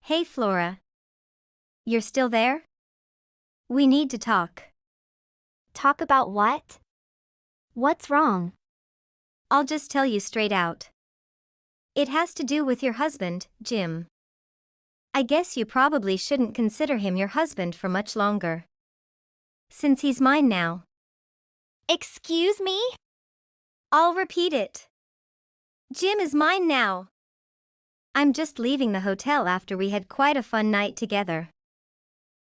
Hey Flora. You're still there? We need to talk. Talk about what? What's wrong? I'll just tell you straight out. It has to do with your husband, Jim. I guess you probably shouldn't consider him your husband for much longer. Since he's mine now. Excuse me? I'll repeat it. Jim is mine now. I'm just leaving the hotel after we had quite a fun night together.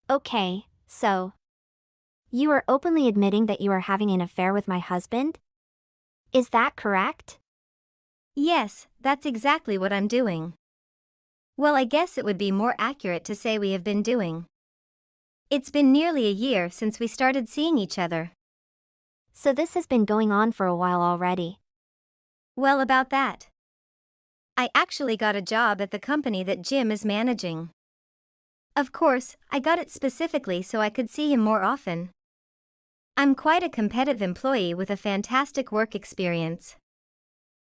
Okay, so. You are openly admitting that you are having an affair with my husband? Is that correct? Yes, that's exactly what I'm doing. Well, I guess it would be more accurate to say we have been doing. It's been nearly a year since we started seeing each other. So this has been going on for a while already. Well, about that. I actually got a job at the company that Jim is managing. Of course, I got it specifically so I could see him more often. I'm quite a competitive employee with a fantastic work experience.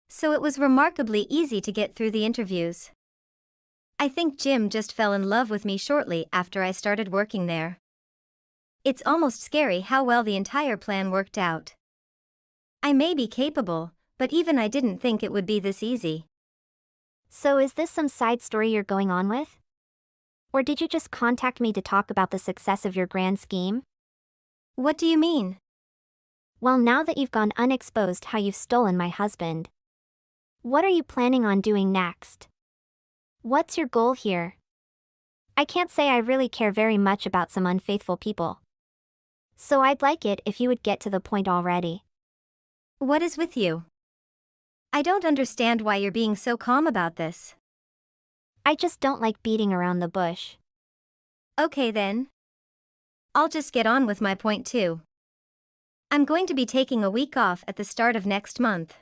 So it was remarkably easy to get through the interviews. I think Jim just fell in love with me shortly after I started working there. It's almost scary how well the entire plan worked out. I may be capable, but even I didn't think it would be this easy. So is this some side story you're going on with? Or did you just contact me to talk about the success of your grand scheme? What do you mean? Well, now that you've gone unexposed how you've stolen my husband. What are you planning on doing next? What's your goal here? I can't say I really care very much about some unfaithful people. So I'd like it if you would get to the point already. What is with you? I don't understand why you're being so calm about this. I just don't like beating around the bush. Okay then. I'll just get on with my point too. I'm going to be taking a week off at the start of next month.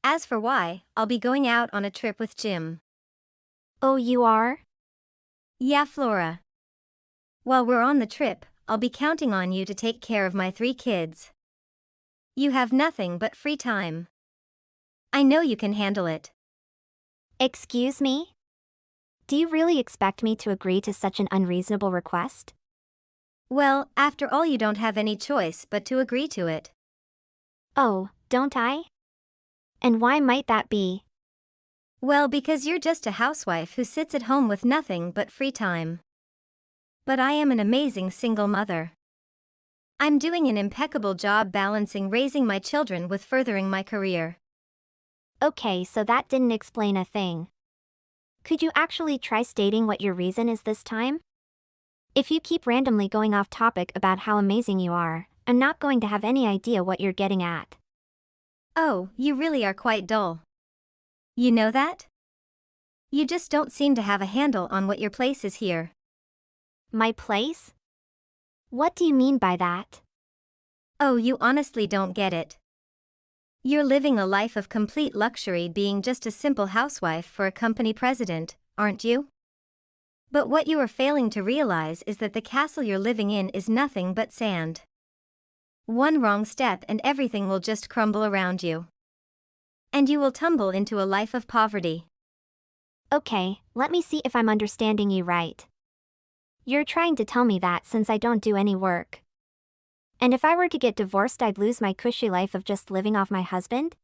As for why, I'll be going out on a trip with Jim. Oh, you are? Yeah, Flora. While we're on the trip, I'll be counting on you to take care of my 3 kids. You have nothing but free time. I know you can handle it. Excuse me? Do you really expect me to agree to such an unreasonable request? Well, after all, you don't have any choice but to agree to it. Oh, don't I? And why might that be? Well, because you're just a housewife who sits at home with nothing but free time. But I am an amazing single mother. I'm doing an impeccable job balancing raising my children with furthering my career. Okay, so that didn't explain a thing. Could you actually try stating what your reason is this time? If you keep randomly going off topic about how amazing you are, I'm not going to have any idea what you're getting at. Oh, you really are quite dull. You know that? You just don't seem to have a handle on what your place is here. My place? What do you mean by that? Oh, you honestly don't get it. You're living a life of complete luxury being just a simple housewife for a company president, aren't you? But what you are failing to realize is that the castle you're living in is nothing but sand. One wrong step and everything will just crumble around you. And you will tumble into a life of poverty. Okay, let me see if I'm understanding you right. You're trying to tell me that since I don't do any work. And if I were to get divorced, I'd lose my cushy life of just living off my husband?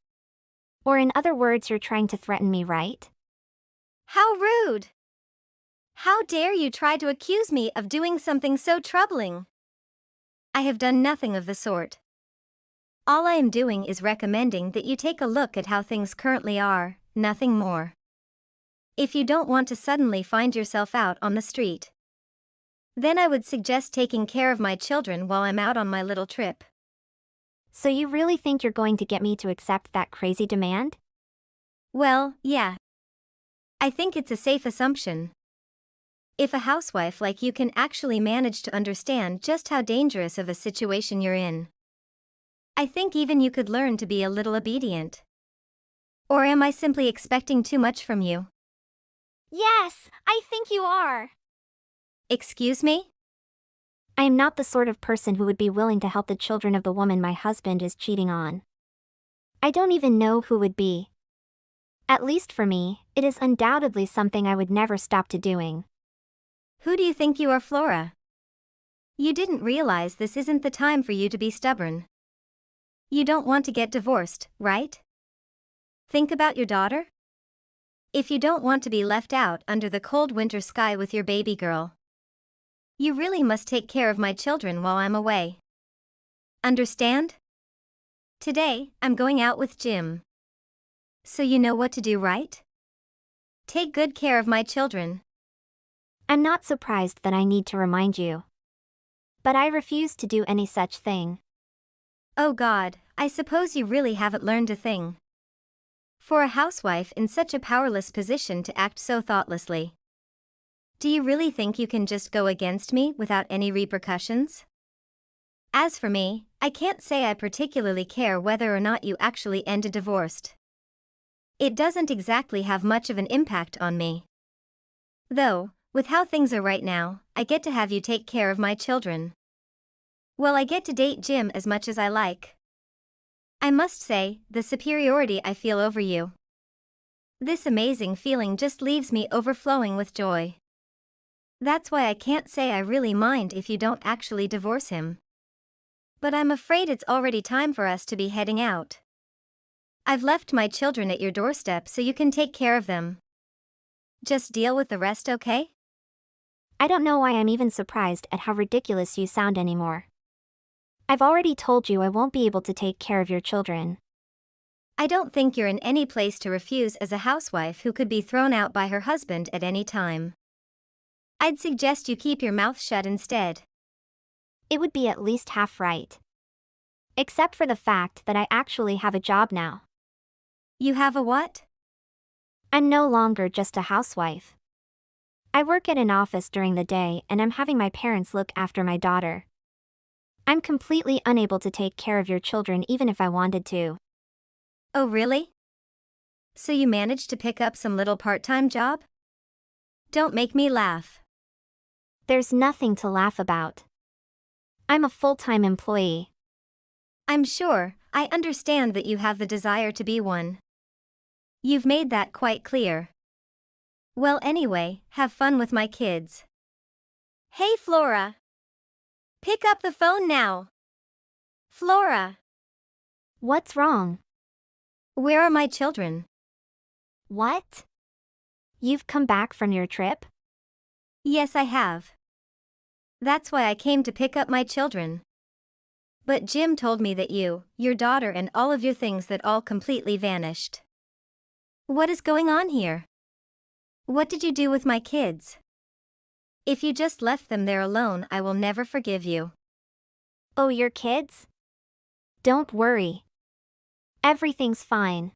Or in other words, you're trying to threaten me, right? How rude! How dare you try to accuse me of doing something so troubling? I have done nothing of the sort. All I am doing is recommending that you take a look at how things currently are, nothing more. If you don't want to suddenly find yourself out on the street, then I would suggest taking care of my children while I'm out on my little trip. So you really think you're going to get me to accept that crazy demand? Well, yeah. I think it's a safe assumption. If a housewife like you can actually manage to understand just how dangerous of a situation you're in, I think even you could learn to be a little obedient. Or am I simply expecting too much from you? Yes, I think you are. Excuse me? I am not the sort of person who would be willing to help the children of the woman my husband is cheating on. I don't even know who would be. At least for me, it is undoubtedly something I would never stop to doing. Who do you think you are, Flora? You didn't realize this isn't the time for you to be stubborn. You don't want to get divorced, right? Think about your daughter? If you don't want to be left out under the cold winter sky with your baby girl, you really must take care of my children while I'm away. Understand? Today, I'm going out with Jim. So you know what to do, right? Take good care of my children. I'm not surprised that I need to remind you. But I refuse to do any such thing. Oh God, I suppose you really haven't learned a thing. For a housewife in such a powerless position to act so thoughtlessly. Do you really think you can just go against me without any repercussions? As for me, I can't say I particularly care whether or not you actually end divorced. It doesn't exactly have much of an impact on me. Though, with how things are right now, I get to have you take care of my children. Well, I get to date Jim as much as I like. I must say, the superiority I feel over you. This amazing feeling just leaves me overflowing with joy. That's why I can't say I really mind if you don't actually divorce him. But I'm afraid it's already time for us to be heading out. I've left my children at your doorstep so you can take care of them. Just deal with the rest, okay? I don't know why I'm even surprised at how ridiculous you sound anymore. I've already told you I won't be able to take care of your children. I don't think you're in any place to refuse as a housewife who could be thrown out by her husband at any time. I'd suggest you keep your mouth shut instead. It would be at least half right. Except for the fact that I actually have a job now. You have a what? I'm no longer just a housewife. I work at an office during the day and I'm having my parents look after my daughter. I'm completely unable to take care of your children even if I wanted to. Oh really? So you managed to pick up some little part-time job? Don't make me laugh. There's nothing to laugh about. I'm a full-time employee. I'm sure, I understand that you have the desire to be one. You've made that quite clear. Well anyway, have fun with my kids. Hey Flora! Pick up the phone now! Flora! What's wrong? Where are my children? What? You've come back from your trip? Yes, I have. That's why I came to pick up my children. But Jim told me that you, your daughter and all of your things that all completely vanished. What is going on here? What did you do with my kids? If you just left them there alone, I will never forgive you. Oh, your kids? Don't worry. Everything's fine.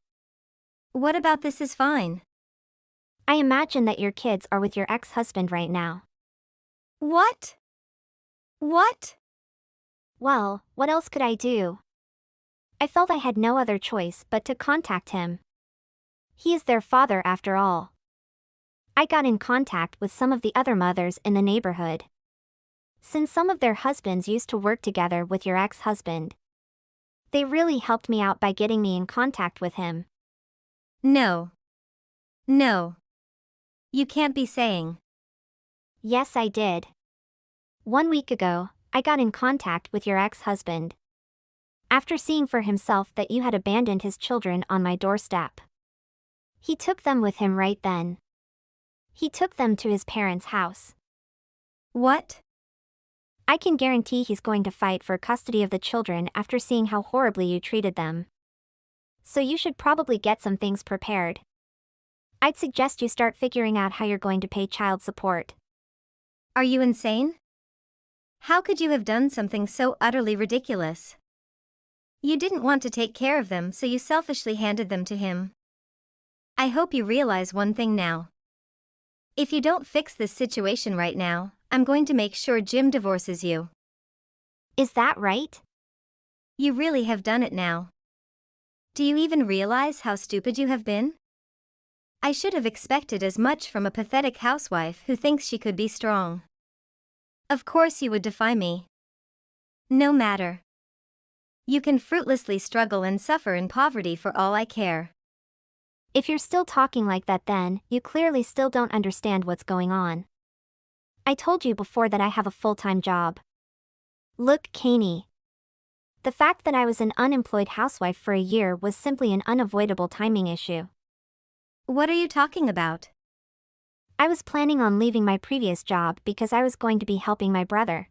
What about this is fine? I imagine that your kids are with your ex-husband right now. What? What? Well, what else could I do? I felt I had no other choice but to contact him. He is their father after all. I got in contact with some of the other mothers in the neighborhood. Since some of their husbands used to work together with your ex-husband, they really helped me out by getting me in contact with him. No. No. You can't be saying. Yes, I did. 1 week ago, I got in contact with your ex-husband. After seeing for himself that you had abandoned his children on my doorstep. He took them with him right then. He took them to his parents' house. What? I can guarantee he's going to fight for custody of the children after seeing how horribly you treated them. So you should probably get some things prepared. I'd suggest you start figuring out how you're going to pay child support. Are you insane? How could you have done something so utterly ridiculous? You didn't want to take care of them, so you selfishly handed them to him. I hope you realize one thing now. If you don't fix this situation right now, I'm going to make sure Jim divorces you. Is that right? You really have done it now. Do you even realize how stupid you have been? I should have expected as much from a pathetic housewife who thinks she could be strong. Of course you would defy me. No matter. You can fruitlessly struggle and suffer in poverty for all I care. If you're still talking like that, then you clearly still don't understand what's going on. I told you before that I have a full-time job. Look, Kanie. The fact that I was an unemployed housewife for a year was simply an unavoidable timing issue. What are you talking about? I was planning on leaving my previous job because I was going to be helping my brother.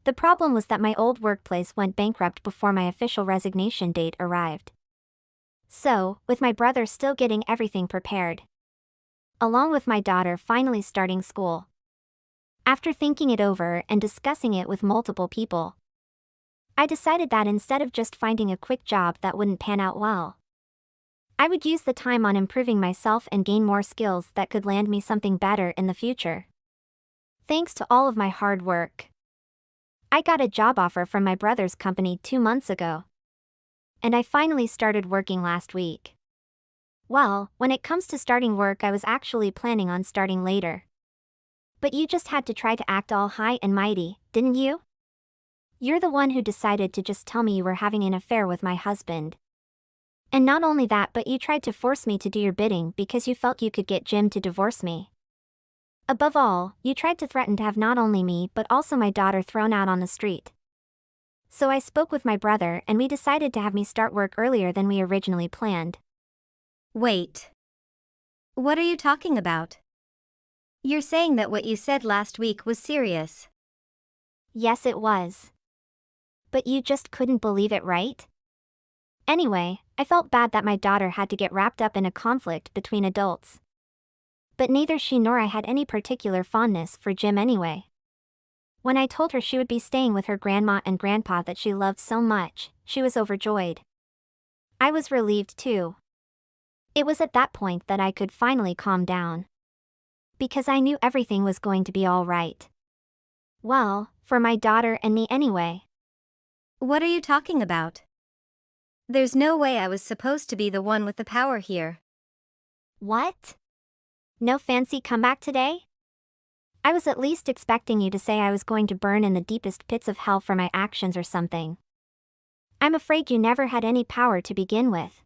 The problem was that my old workplace went bankrupt before my official resignation date arrived. So, with my brother still getting everything prepared, along with my daughter finally starting school, after thinking it over and discussing it with multiple people, I decided that instead of just finding a quick job that wouldn't pan out well, I would use the time on improving myself and gain more skills that could land me something better in the future. Thanks to all of my hard work, I got a job offer from my brother's company 2 months ago. And I finally started working last week. Well, when it comes to starting work, I was actually planning on starting later. But you just had to try to act all high and mighty, didn't you? You're the one who decided to just tell me you were having an affair with my husband. And not only that, but you tried to force me to do your bidding because you felt you could get Jim to divorce me. Above all, you tried to threaten to have not only me but also my daughter thrown out on the street. So I spoke with my brother and we decided to have me start work earlier than we originally planned. Wait. What are you talking about? You're saying that what you said last week was serious. Yes, it was. But you just couldn't believe it, right? Anyway, I felt bad that my daughter had to get wrapped up in a conflict between adults. But neither she nor I had any particular fondness for Jim anyway. When I told her she would be staying with her grandma and grandpa that she loved so much, she was overjoyed. I was relieved too. It was at that point that I could finally calm down. Because I knew everything was going to be all right. Well, for my daughter and me anyway. What are you talking about? There's no way I was supposed to be the one with the power here. What? No fancy comeback today? I was at least expecting you to say I was going to burn in the deepest pits of hell for my actions or something. I'm afraid you never had any power to begin with.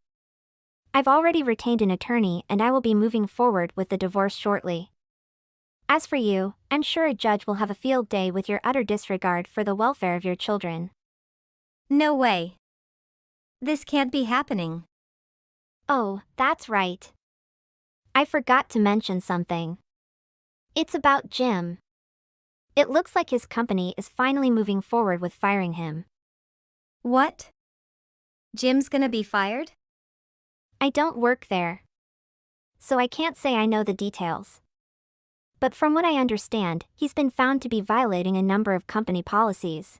I've already retained an attorney and I will be moving forward with the divorce shortly. As for you, I'm sure a judge will have a field day with your utter disregard for the welfare of your children. No way. This can't be happening. Oh, that's right. I forgot to mention something. It's about Jim. It looks like his company is finally moving forward with firing him. What? Jim's gonna be fired? I don't work there, so I can't say I know the details. But from what I understand, he's been found to be violating a number of company policies.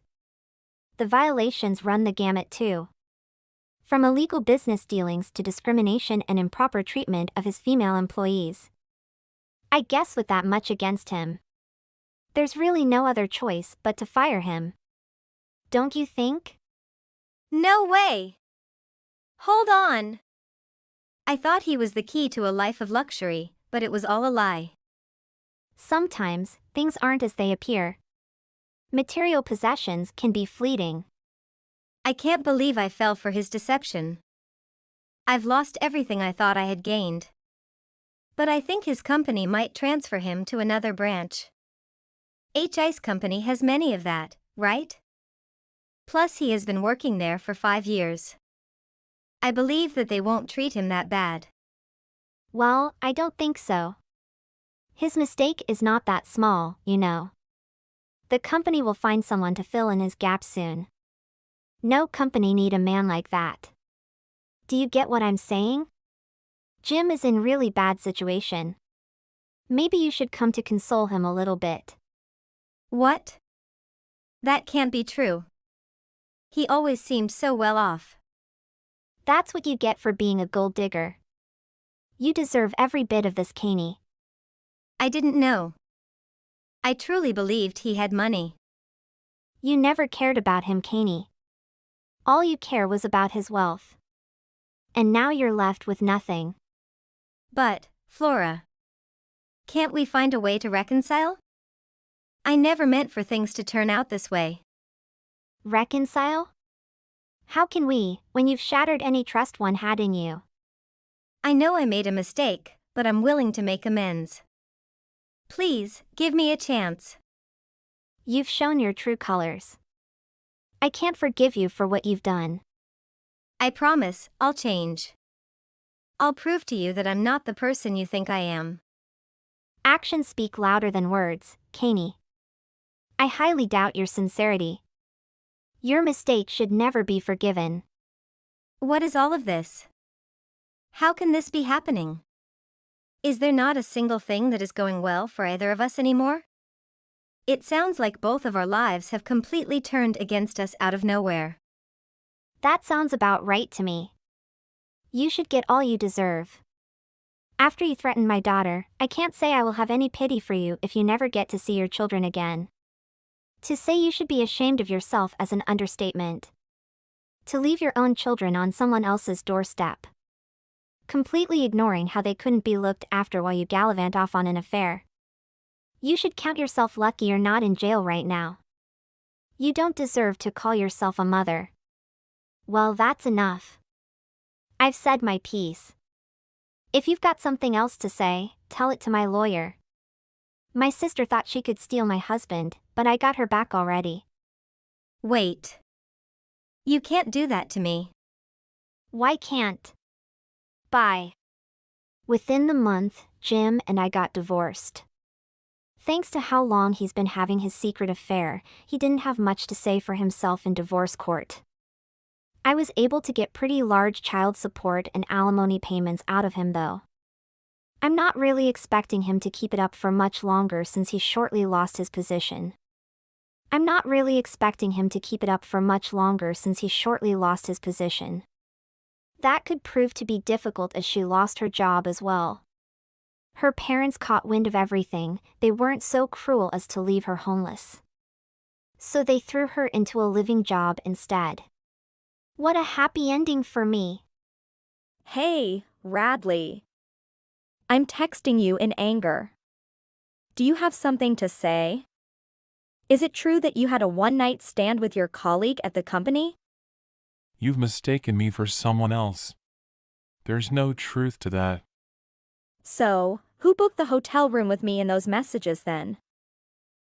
The violations run the gamut too. From illegal business dealings to discrimination and improper treatment of his female employees. I guess with that much against him, there's really no other choice but to fire him. Don't you think? No way! Hold on! I thought he was the key to a life of luxury, but it was all a lie. Sometimes, things aren't as they appear. Material possessions can be fleeting. I can't believe I fell for his deception. I've lost everything I thought I had gained. But I think his company might transfer him to another branch. Ice Company has many of that, right? Plus he has been working there for 5 years. I believe that they won't treat him that bad. Well, I don't think so. His mistake is not that small, you know. The company will find someone to fill in his gap soon. No company need a man like that. Do you get what I'm saying? Jim is in really bad situation. Maybe you should come to console him a little bit. What? That can't be true. He always seemed so well off. That's what you get for being a gold digger. You deserve every bit of this, Kanie. I didn't know. I truly believed he had money. You never cared about him, Kanie. All you care was about his wealth. And now you're left with nothing. But, Flora, can't we find a way to reconcile? I never meant for things to turn out this way. Reconcile? How can we, when you've shattered any trust one had in you? I know I made a mistake, but I'm willing to make amends. Please, give me a chance. You've shown your true colors. I can't forgive you for what you've done. I promise, I'll change. I'll prove to you that I'm not the person you think I am. Actions speak louder than words, Kanye. I highly doubt your sincerity. Your mistake should never be forgiven. What is all of this? How can this be happening? Is there not a single thing that is going well for either of us anymore? It sounds like both of our lives have completely turned against us out of nowhere. That sounds about right to me. You should get all you deserve. After you threatened my daughter, I can't say I will have any pity for you if you never get to see your children again. To say you should be ashamed of yourself is an understatement. To leave your own children on someone else's doorstep, completely ignoring how they couldn't be looked after while you gallivant off on an affair. You should count yourself lucky you're not in jail right now. You don't deserve to call yourself a mother. Well, that's enough. I've said my piece. If you've got something else to say, tell it to my lawyer. My sister thought she could steal my husband, but I got her back already. Wait. You can't do that to me. Why can't? Bye. Within the month, Jim and I got divorced. Thanks to how long he's been having his secret affair, he didn't have much to say for himself in divorce court. I was able to get pretty large child support and alimony payments out of him though. I'm not really expecting him to keep it up for much longer since he shortly lost his position. That could prove to be difficult as she lost her job as well. Her parents caught wind of everything. They weren't so cruel as to leave her homeless. So they threw her into a living job instead. What a happy ending for me. Hey, Radley. I'm texting you in anger. Do you have something to say? Is it true that you had a one-night stand with your colleague at the company? You've mistaken me for someone else. There's no truth to that. So, who booked the hotel room with me in those messages then?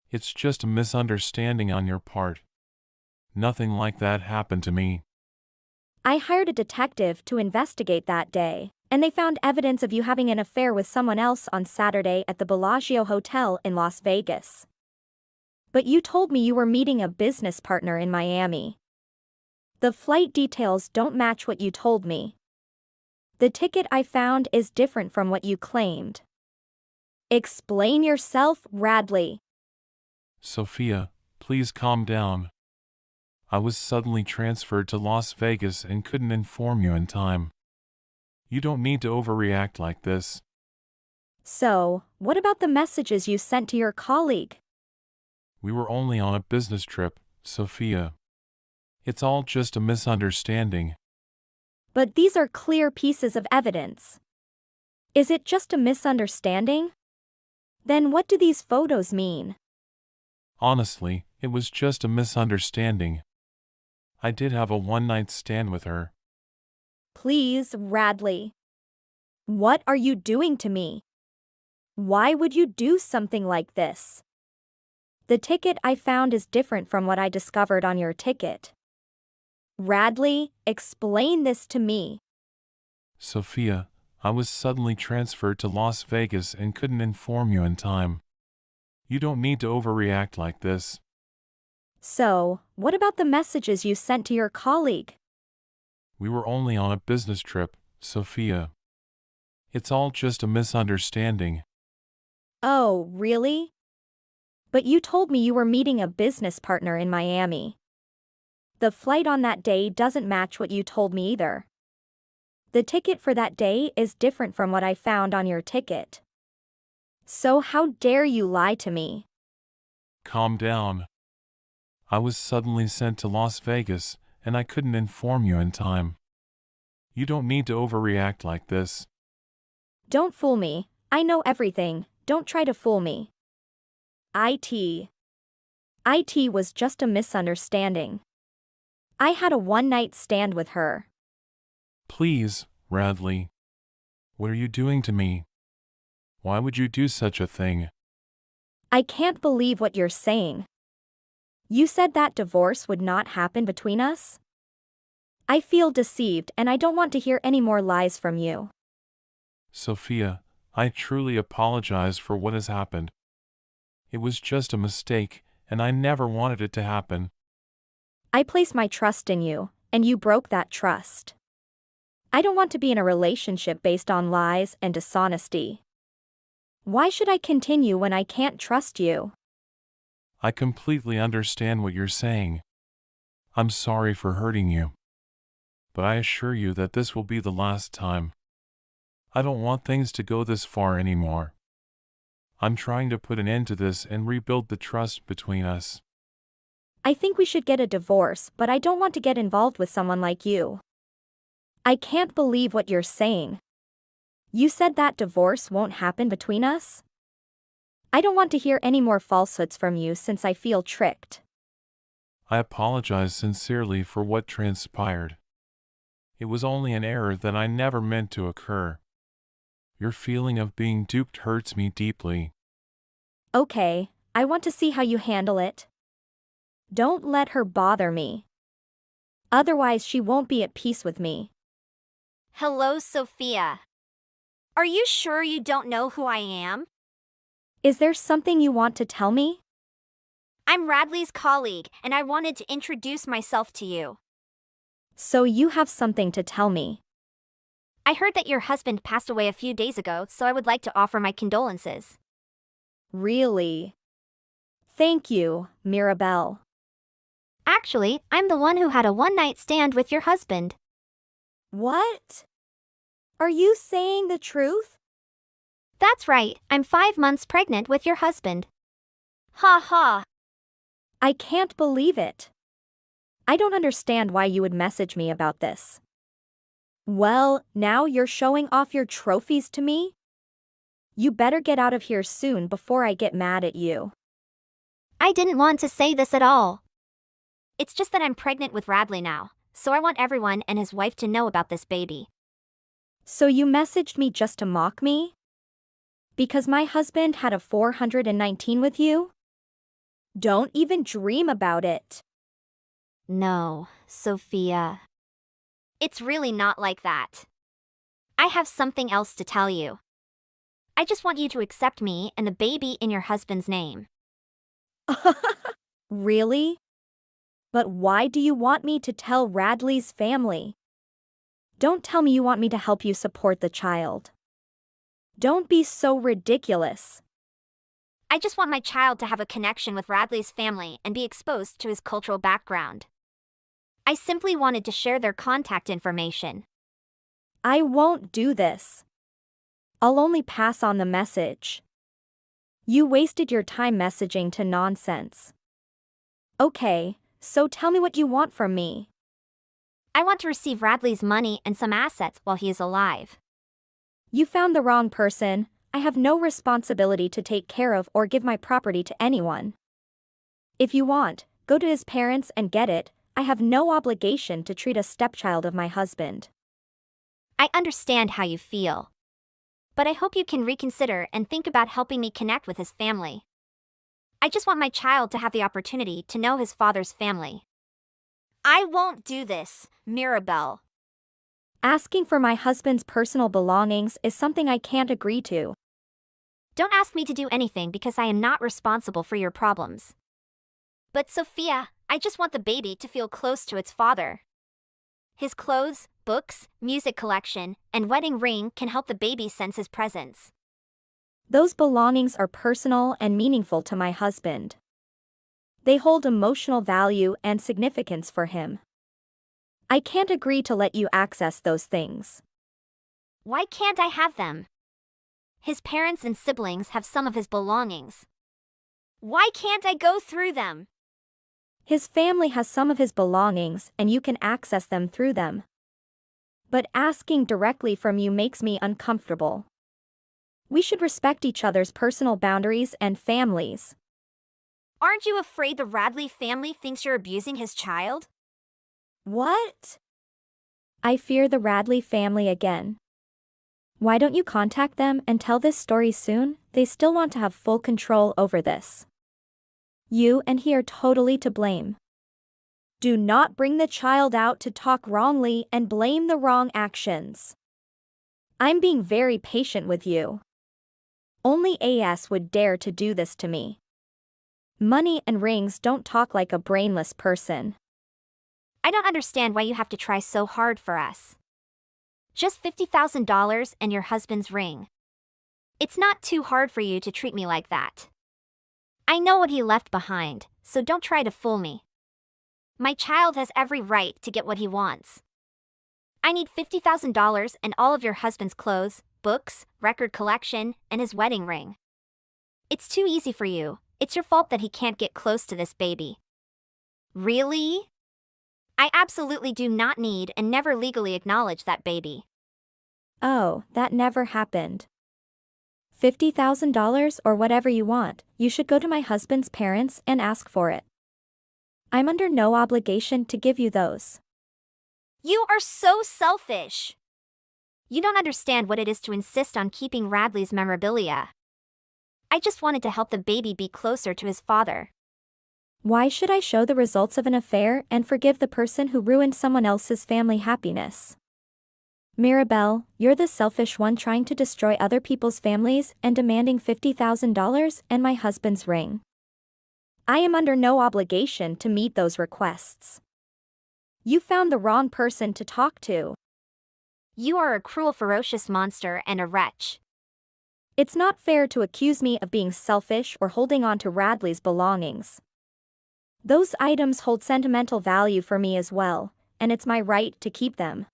It's just a misunderstanding on your part. Nothing like that happened to me. I hired a detective to investigate that day, and they found evidence of you having an affair with someone else on Saturday at the Bellagio Hotel in Las Vegas. But you told me you were meeting a business partner in Miami. The flight details don't match what you told me. The ticket I found is different from what you claimed. Explain yourself, Radley. Sophia, please calm down. I was suddenly transferred to Las Vegas and couldn't inform you in time. You don't need to overreact like this. So, what about the messages you sent to your colleague? We were only on a business trip, Sophia. It's all just a misunderstanding. But these are clear pieces of evidence. Is it just a misunderstanding? Then what do these photos mean? Honestly, it was just a misunderstanding. I did have a one-night stand with her. Please, Radley. What are you doing to me? Why would you do something like this? The ticket I found is different from what I discovered on your ticket. Radley, explain this to me. Sophia, I was suddenly transferred to Las Vegas and couldn't inform you in time. You don't need to overreact like this. So, what about the messages you sent to your colleague? We were only on a business trip, Sophia. It's all just a misunderstanding. Oh, really? But you told me you were meeting a business partner in Miami. The flight on that day doesn't match what you told me either. The ticket for that day is different from what I found on your ticket. So how dare you lie to me? Calm down. I was suddenly sent to Las Vegas, and I couldn't inform you in time. You don't need to overreact like this. Don't fool me. I know everything. Don't try to fool me. IT was just a misunderstanding. I had a one-night stand with her. Please, Radley. What are you doing to me? Why would you do such a thing? I can't believe what you're saying. You said that divorce would not happen between us? I feel deceived and I don't want to hear any more lies from you. Sophia, I truly apologize for what has happened. It was just a mistake, and I never wanted it to happen. I place my trust in you, and you broke that trust. I don't want to be in a relationship based on lies and dishonesty. Why should I continue when I can't trust you? I completely understand what you're saying. I'm sorry for hurting you. But I assure you that this will be the last time. I don't want things to go this far anymore. I'm trying to put an end to this and rebuild the trust between us. I think we should get a divorce, but I don't want to get involved with someone like you. I can't believe what you're saying. You said that divorce won't happen between us? I don't want to hear any more falsehoods from you since I feel tricked. I apologize sincerely for what transpired. It was only an error that I never meant to occur. Your feeling of being duped hurts me deeply. Okay, I want to see how you handle it. Don't let her bother me. Otherwise, she won't be at peace with me. Hello, Sophia. Are you sure you don't know who I am? Is there something you want to tell me? I'm Radley's colleague, and I wanted to introduce myself to you. So you have something to tell me. I heard that your husband passed away a few days ago, so I would like to offer my condolences. Really? Thank you, Mirabelle. Actually, I'm the one who had a one-night stand with your husband. What? Are you saying the truth? That's right, I'm 5 months pregnant with your husband. Ha ha. I can't believe it. I don't understand why you would message me about this. Well, now you're showing off your trophies to me? You better get out of here soon before I get mad at you. I didn't want to say this at all. It's just that I'm pregnant with Radley now, so I want everyone and his wife to know about this baby. So you messaged me just to mock me? Because my husband had a 419 with you? Don't even dream about it. No, Sophia. It's really not like that. I have something else to tell you. I just want you to accept me and the baby in your husband's name. Really? But why do you want me to tell Radley's family? Don't tell me you want me to help you support the child. Don't be so ridiculous. I just want my child to have a connection with Radley's family and be exposed to his cultural background. I simply wanted to share their contact information. I won't do this. I'll only pass on the message. You wasted your time messaging to nonsense. Okay, so tell me what you want from me. I want to receive Radley's money and some assets while he is alive. You found the wrong person. I have no responsibility to take care of or give my property to anyone. If you want, go to his parents and get it. I have no obligation to treat a stepchild of my husband. I understand how you feel. But I hope you can reconsider and think about helping me connect with his family. I just want my child to have the opportunity to know his father's family. I won't do this, Mirabelle. Asking for my husband's personal belongings is something I can't agree to. Don't ask me to do anything because I am not responsible for your problems. But Sophia, I just want the baby to feel close to its father. His clothes, books, music collection, and wedding ring can help the baby sense his presence. Those belongings are personal and meaningful to my husband. They hold emotional value and significance for him. I can't agree to let you access those things. Why can't I have them? His parents and siblings have some of his belongings. Why can't I go through them? His family has some of his belongings and you can access them through them. But asking directly from you makes me uncomfortable. We should respect each other's personal boundaries and families. Aren't you afraid the Radley family thinks you're abusing his child? What? I fear the Radley family again. Why don't you contact them and tell this story soon? They still want to have full control over this. You and he are totally to blame. Do not bring the child out to talk wrongly and blame the wrong actions. I'm being very patient with you. Only AS would dare to do this to me. Money and rings don't talk like a brainless person. I don't understand why you have to try so hard for us. Just $50,000 and your husband's ring. It's not too hard for you to treat me like that. I know what he left behind, so don't try to fool me. My child has every right to get what he wants. I need $50,000 and all of your husband's clothes, books, record collection, and his wedding ring. It's too easy for you. It's your fault that he can't get close to this baby. Really? I absolutely do not need and never legally acknowledge that baby. Oh, that never happened. $50,000 or whatever you want, you should go to my husband's parents and ask for it. I'm under no obligation to give you those. You are so selfish. You don't understand what it is to insist on keeping Radley's memorabilia. I just wanted to help the baby be closer to his father. Why should I show the results of an affair and forgive the person who ruined someone else's family happiness? Mirabelle, you're the selfish one trying to destroy other people's families and demanding $50,000 and my husband's ring. I am under no obligation to meet those requests. You found the wrong person to talk to. You are a cruel, ferocious monster and a wretch. It's not fair to accuse me of being selfish or holding on to Radley's belongings. Those items hold sentimental value for me as well, and it's my right to keep them.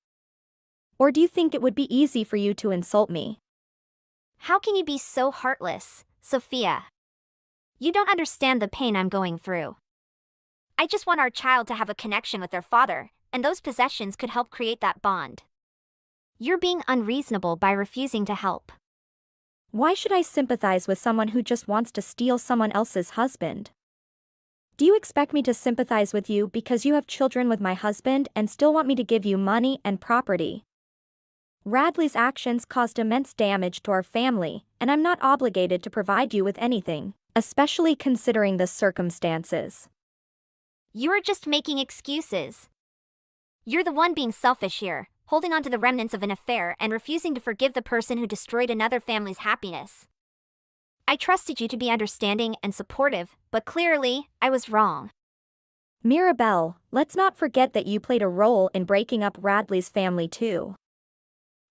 Or do you think it would be easy for you to insult me? How can you be so heartless, Sophia? You don't understand the pain I'm going through. I just want our child to have a connection with their father, and those possessions could help create that bond. You're being unreasonable by refusing to help. Why should I sympathize with someone who just wants to steal someone else's husband? Do you expect me to sympathize with you because you have children with my husband and still want me to give you money and property? Radley's actions caused immense damage to our family, and I'm not obligated to provide you with anything, especially considering the circumstances. You're just making excuses. You're the one being selfish here, holding on to the remnants of an affair and refusing to forgive the person who destroyed another family's happiness. I trusted you to be understanding and supportive, but clearly, I was wrong. Mirabelle, let's not forget that you played a role in breaking up Radley's family too.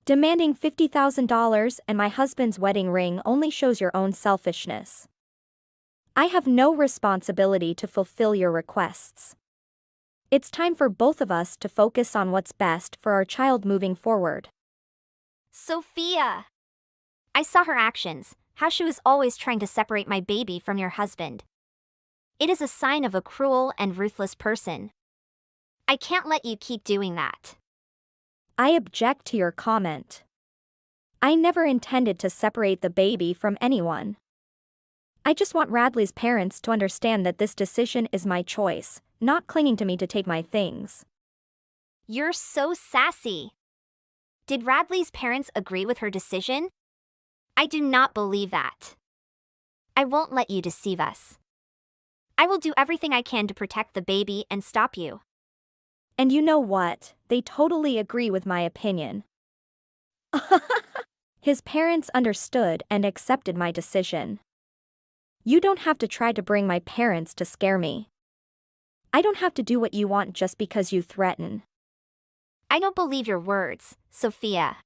Demanding $50,000 and my husband's wedding ring only shows your own selfishness. I have no responsibility to fulfill your requests. It's time for both of us to focus on what's best for our child moving forward. Sophia! I saw her actions, how she was always trying to separate my baby from your husband. It is a sign of a cruel and ruthless person. I can't let you keep doing that. I object to your comment. I never intended to separate the baby from anyone. I just want Radley's parents to understand that this decision is my choice, not clinging to me to take my things. You're so sassy. Did Radley's parents agree with her decision? I do not believe that. I won't let you deceive us. I will do everything I can to protect the baby and stop you. And you know what? They totally agree with my opinion. His parents understood and accepted my decision. You don't have to try to bring my parents to scare me. I don't have to do what you want just because you threaten. I don't believe your words, Sophia.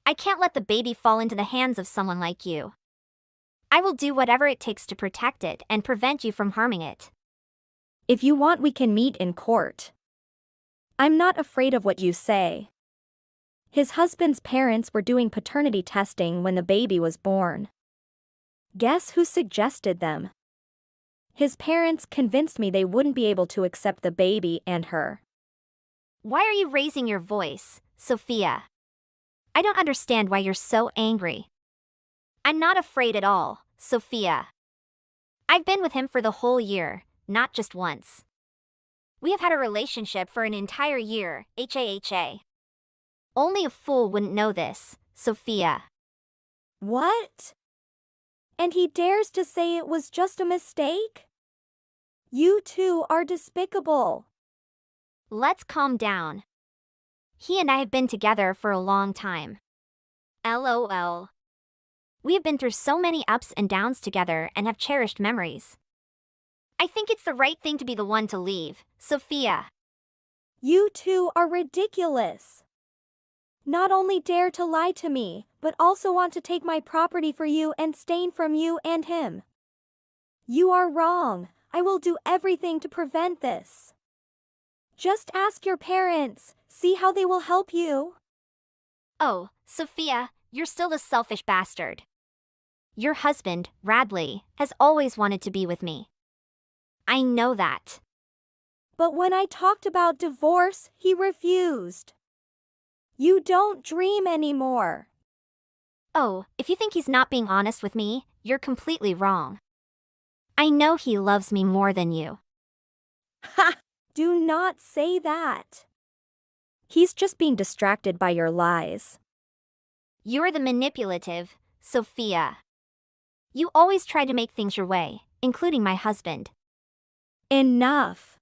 I can't let the baby fall into the hands of someone like you. I will do whatever it takes to protect it and prevent you from harming it. If you want, we can meet in court. I'm not afraid of what you say. His husband's parents were doing paternity testing when the baby was born. Guess who suggested them? His parents convinced me they wouldn't be able to accept the baby and her. Why are you raising your voice, Sophia? I don't understand why you're so angry. I'm not afraid at all, Sophia. I've been with him for the whole year, not just once. We have had a relationship for an entire year, HAHA. Only a fool wouldn't know this, Sophia. What? And he dares to say it was just a mistake? You two are despicable. Let's calm down. He and I have been together for a long time. LOL. We have been through so many ups and downs together and have cherished memories. I think it's the right thing to be the one to leave, Sophia. You two are ridiculous. Not only dare to lie to me, but also want to take my property for you and stain from you and him. You are wrong. I will do everything to prevent this. Just ask your parents, see how they will help you. Oh, Sophia, you're still a selfish bastard. Your husband, Radley, has always wanted to be with me. I know that. But when I talked about divorce, he refused. You don't dream anymore. Oh, if you think he's not being honest with me, you're completely wrong. I know he loves me more than you. Ha! Do not say that. He's just being distracted by your lies. You're the manipulative, Sophia. You always try to make things your way, including my husband. Enough.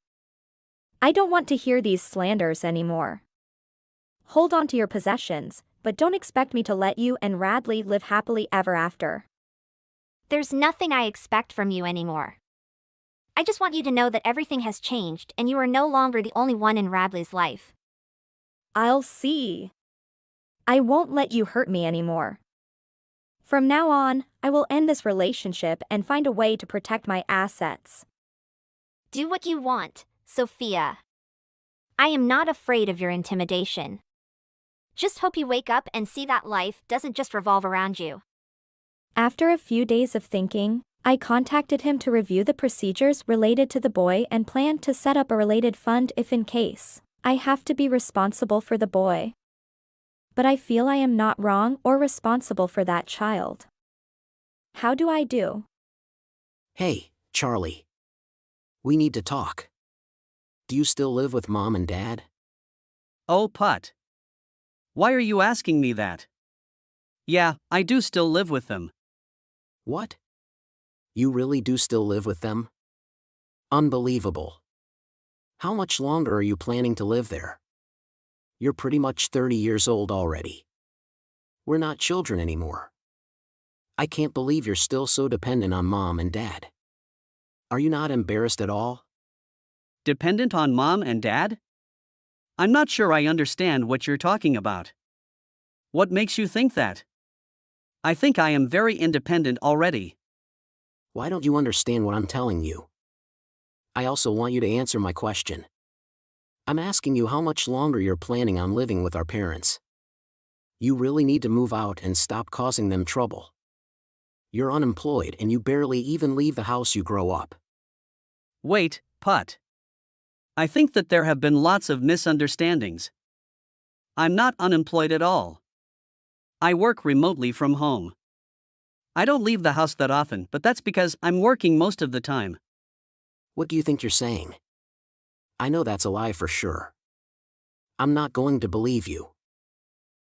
I don't want to hear these slanders anymore. Hold on to your possessions, but don't expect me to let you and Radley live happily ever after. There's nothing I expect from you anymore. I just want you to know that everything has changed and you are no longer the only one in Radley's life. I'll see. I won't let you hurt me anymore. From now on, I will end this relationship and find a way to protect my assets. Do what you want, Sophia. I am not afraid of your intimidation. Just hope you wake up and see that life doesn't just revolve around you. After a few days of thinking, I contacted him to review the procedures related to the boy and planned to set up a related fund if in case I have to be responsible for the boy. But I feel I am not wrong or responsible for that child. How do I do? Hey, Charlie. We need to talk. Do you still live with Mom and Dad? Oh, Put. Why are you asking me that? Yeah, I do still live with them. What? You really do still live with them? Unbelievable. How much longer are you planning to live there? You're pretty much 30 years old already. We're not children anymore. I can't believe you're still so dependent on Mom and Dad. Are you not embarrassed at all? Dependent on Mom and Dad? I'm not sure I understand what you're talking about. What makes you think that? I think I am very independent already. Why don't you understand what I'm telling you? I also want you to answer my question. I'm asking you how much longer you're planning on living with our parents. You really need to move out and stop causing them trouble. You're unemployed and you barely even leave the house you grow up. Wait, Put. I think that there have been lots of misunderstandings. I'm not unemployed at all. I work remotely from home. I don't leave the house that often, but that's because I'm working most of the time. What do you think you're saying? I know that's a lie for sure. I'm not going to believe you.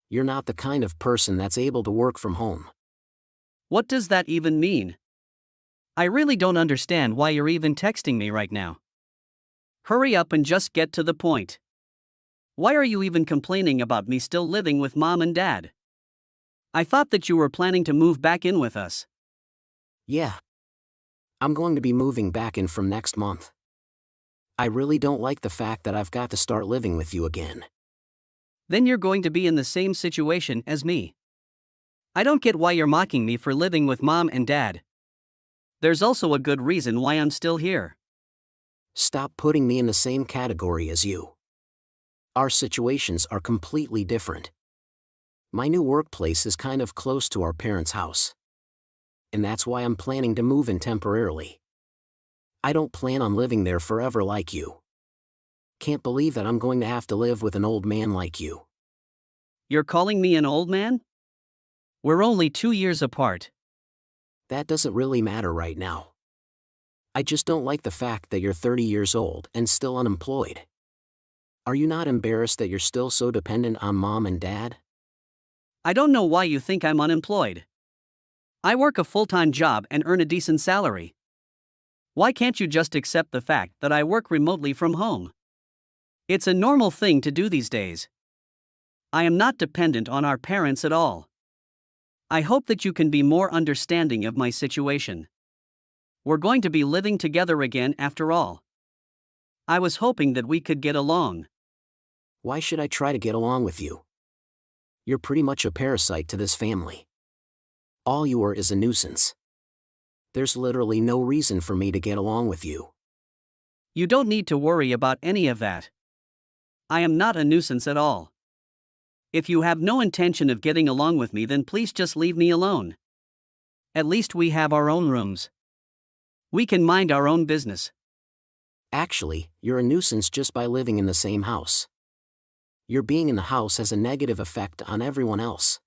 You're not the kind of person that's able to work from home. What does that even mean? I really don't understand why you're even texting me right now. Hurry up and just get to the point. Why are you even complaining about me still living with Mom and Dad? I thought that you were planning to move back in with us. Yeah. I'm going to be moving back in from next month. I really don't like the fact that I've got to start living with you again. Then you're going to be in the same situation as me. I don't get why you're mocking me for living with Mom and Dad. There's also a good reason why I'm still here. Stop putting me in the same category as you. Our situations are completely different. My new workplace is kind of close to our parents' house. And that's why I'm planning to move in temporarily. I don't plan on living there forever like you. Can't believe that I'm going to have to live with an old man like you. You're calling me an old man? We're only 2 years apart. That doesn't really matter right now. I just don't like the fact that you're 30 years old and still unemployed. Are you not embarrassed that you're still so dependent on Mom and Dad? I don't know why you think I'm unemployed. I work a full-time job and earn a decent salary. Why can't you just accept the fact that I work remotely from home? It's a normal thing to do these days. I am not dependent on our parents at all. I hope that you can be more understanding of my situation. We're going to be living together again after all. I was hoping that we could get along. Why should I try to get along with you? You're pretty much a parasite to this family. All you are is a nuisance. There's literally no reason for me to get along with you. You don't need to worry about any of that. I am not a nuisance at all. If you have no intention of getting along with me, then please just leave me alone. At least we have our own rooms. We can mind our own business. Actually, you're a nuisance just by living in the same house. Your being in the house has a negative effect on everyone else.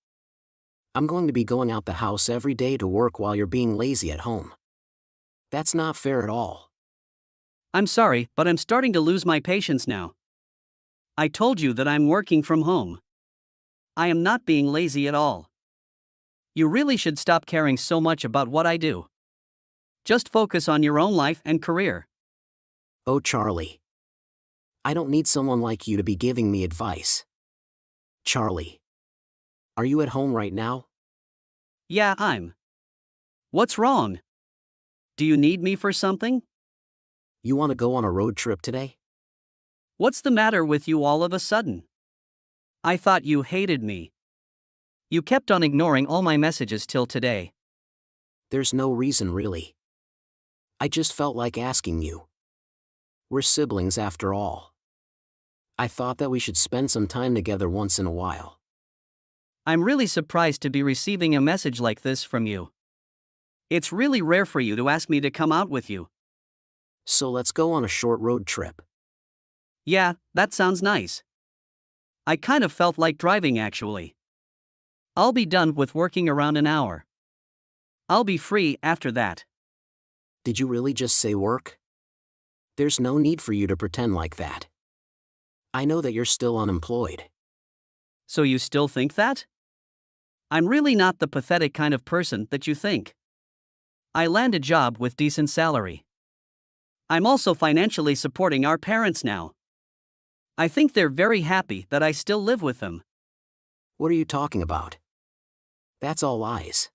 I'm going to be going out the house every day to work while you're being lazy at home. That's not fair at all. I'm sorry, but I'm starting to lose my patience now. I told you that I'm working from home. I am not being lazy at all. You really should stop caring so much about what I do. Just focus on your own life and career. Oh, Charlie. I don't need someone like you to be giving me advice. Charlie. Are you at home right now? Yeah, I'm. What's wrong? Do you need me for something? You want to go on a road trip today? What's the matter with you all of a sudden? I thought you hated me. You kept on ignoring all my messages till today. There's no reason really. I just felt like asking you. We're siblings after all. I thought that we should spend some time together once in a while. I'm really surprised to be receiving a message like this from you. It's really rare for you to ask me to come out with you. So let's go on a short road trip. Yeah, that sounds nice. I kind of felt like driving actually. I'll be done with working around an hour. I'll be free after that. Did you really just say work? There's no need for you to pretend like that. I know that you're still unemployed. So you still think that? I'm really not the pathetic kind of person that you think. I land a job with decent salary. I'm also financially supporting our parents now. I think they're very happy that I still live with them. What are you talking about? That's all lies.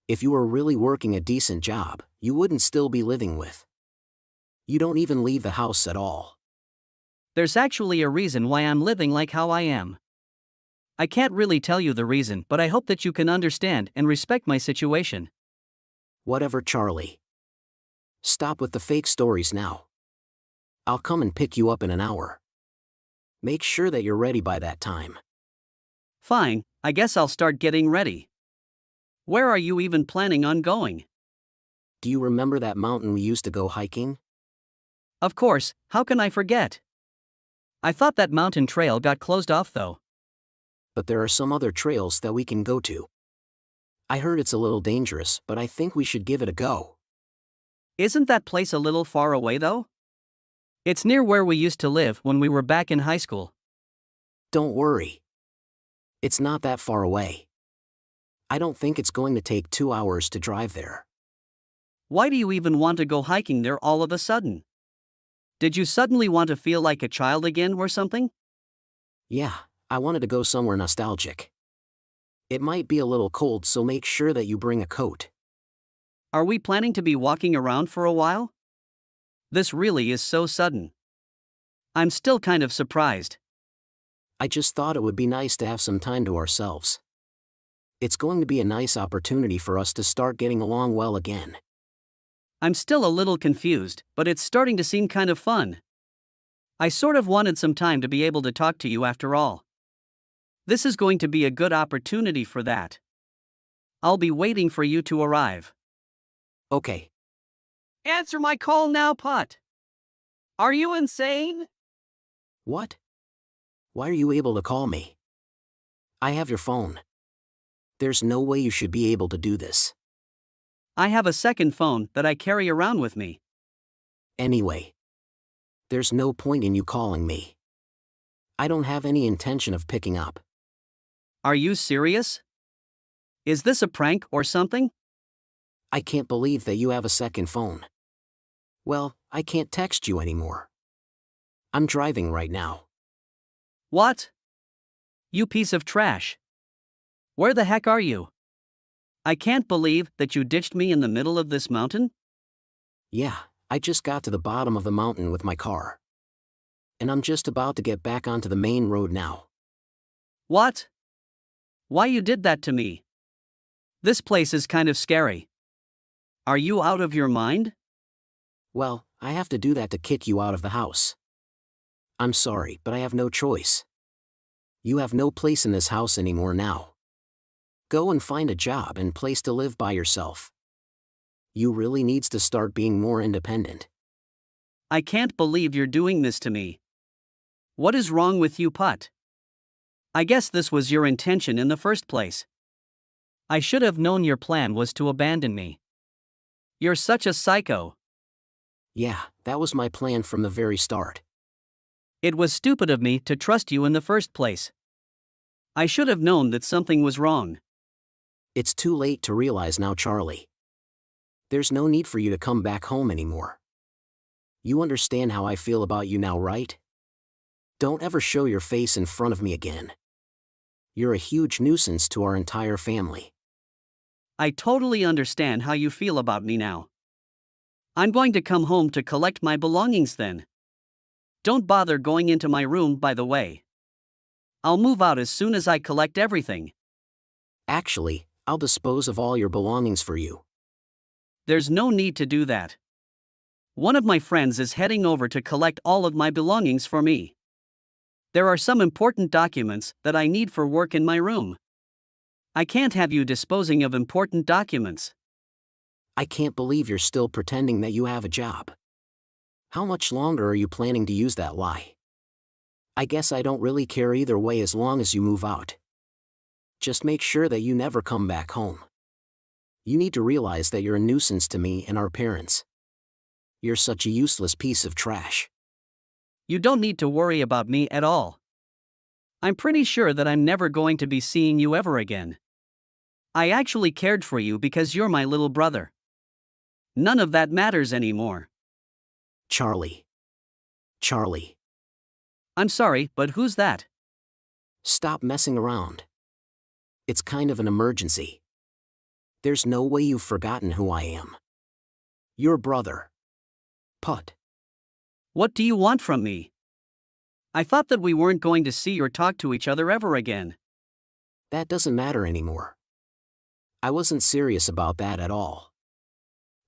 If you were really working a decent job, you wouldn't still be living with. You don't even leave the house at all. There's actually a reason why I'm living like how I am. I can't really tell you the reason, but I hope that you can understand and respect my situation. Whatever, Charlie. Stop with the fake stories now. I'll come and pick you up in an hour. Make sure that you're ready by that time. Fine, I guess I'll start getting ready. Where are you even planning on going? Do you remember that mountain we used to go hiking? Of course, how can I forget? I thought that mountain trail got closed off though. But there are some other trails that we can go to. I heard it's a little dangerous, but I think we should give it a go. Isn't that place a little far away though? It's near where we used to live when we were back in high school. Don't worry. It's not that far away. I don't think it's going to take 2 hours to drive there. Why do you even want to go hiking there all of a sudden? Did you suddenly want to feel like a child again or something? Yeah, I wanted to go somewhere nostalgic. It might be a little cold, so make sure that you bring a coat. Are we planning to be walking around for a while? This really is so sudden. I'm still kind of surprised. I just thought it would be nice to have some time to ourselves. It's going to be a nice opportunity for us to start getting along well again. I'm still a little confused, but it's starting to seem kind of fun. I sort of wanted some time to be able to talk to you after all. This is going to be a good opportunity for that. I'll be waiting for you to arrive. Okay. Answer my call now, Putt. Are you insane? What? Why are you able to call me? I have your phone. There's no way you should be able to do this. I have a second phone that I carry around with me. Anyway. There's no point in you calling me. I don't have any intention of picking up. Are you serious? Is this a prank or something? I can't believe that you have a second phone. Well, I can't text you anymore. I'm driving right now. What? You piece of trash. Where the heck are you? I can't believe that you ditched me in the middle of this mountain. Yeah, I just got to the bottom of the mountain with my car. And I'm just about to get back onto the main road now. What? Why you did that to me? This place is kind of scary. Are you out of your mind? Well, I have to do that to kick you out of the house. I'm sorry, but I have no choice. You have no place in this house anymore now. Go and find a job and place to live by yourself. You really needs to start being more independent. I can't believe you're doing this to me. What is wrong with you, Putt? I guess this was your intention in the first place. I should have known your plan was to abandon me. You're such a psycho. Yeah, that was my plan from the very start. It was stupid of me to trust you in the first place. I should have known that something was wrong. It's too late to realize now, Charlie. There's no need for you to come back home anymore. You understand how I feel about you now, right? Don't ever show your face in front of me again. You're a huge nuisance to our entire family. I totally understand how you feel about me now. I'm going to come home to collect my belongings then. Don't bother going into my room, by the way. I'll move out as soon as I collect everything. Actually, I'll dispose of all your belongings for you. There's no need to do that. One of my friends is heading over to collect all of my belongings for me. There are some important documents that I need for work in my room. I can't have you disposing of important documents. I can't believe you're still pretending that you have a job. How much longer are you planning to use that lie? I guess I don't really care either way as long as you move out. Just make sure that you never come back home. You need to realize that you're a nuisance to me and our parents. You're such a useless piece of trash. You don't need to worry about me at all. I'm pretty sure that I'm never going to be seeing you ever again. I actually cared for you because you're my little brother. None of that matters anymore. Charlie. Charlie. I'm sorry, but who's that? Stop messing around. It's kind of an emergency. There's no way you've forgotten who I am. Your brother. Putt. What do you want from me? I thought that we weren't going to see or talk to each other ever again. That doesn't matter anymore. I wasn't serious about that at all.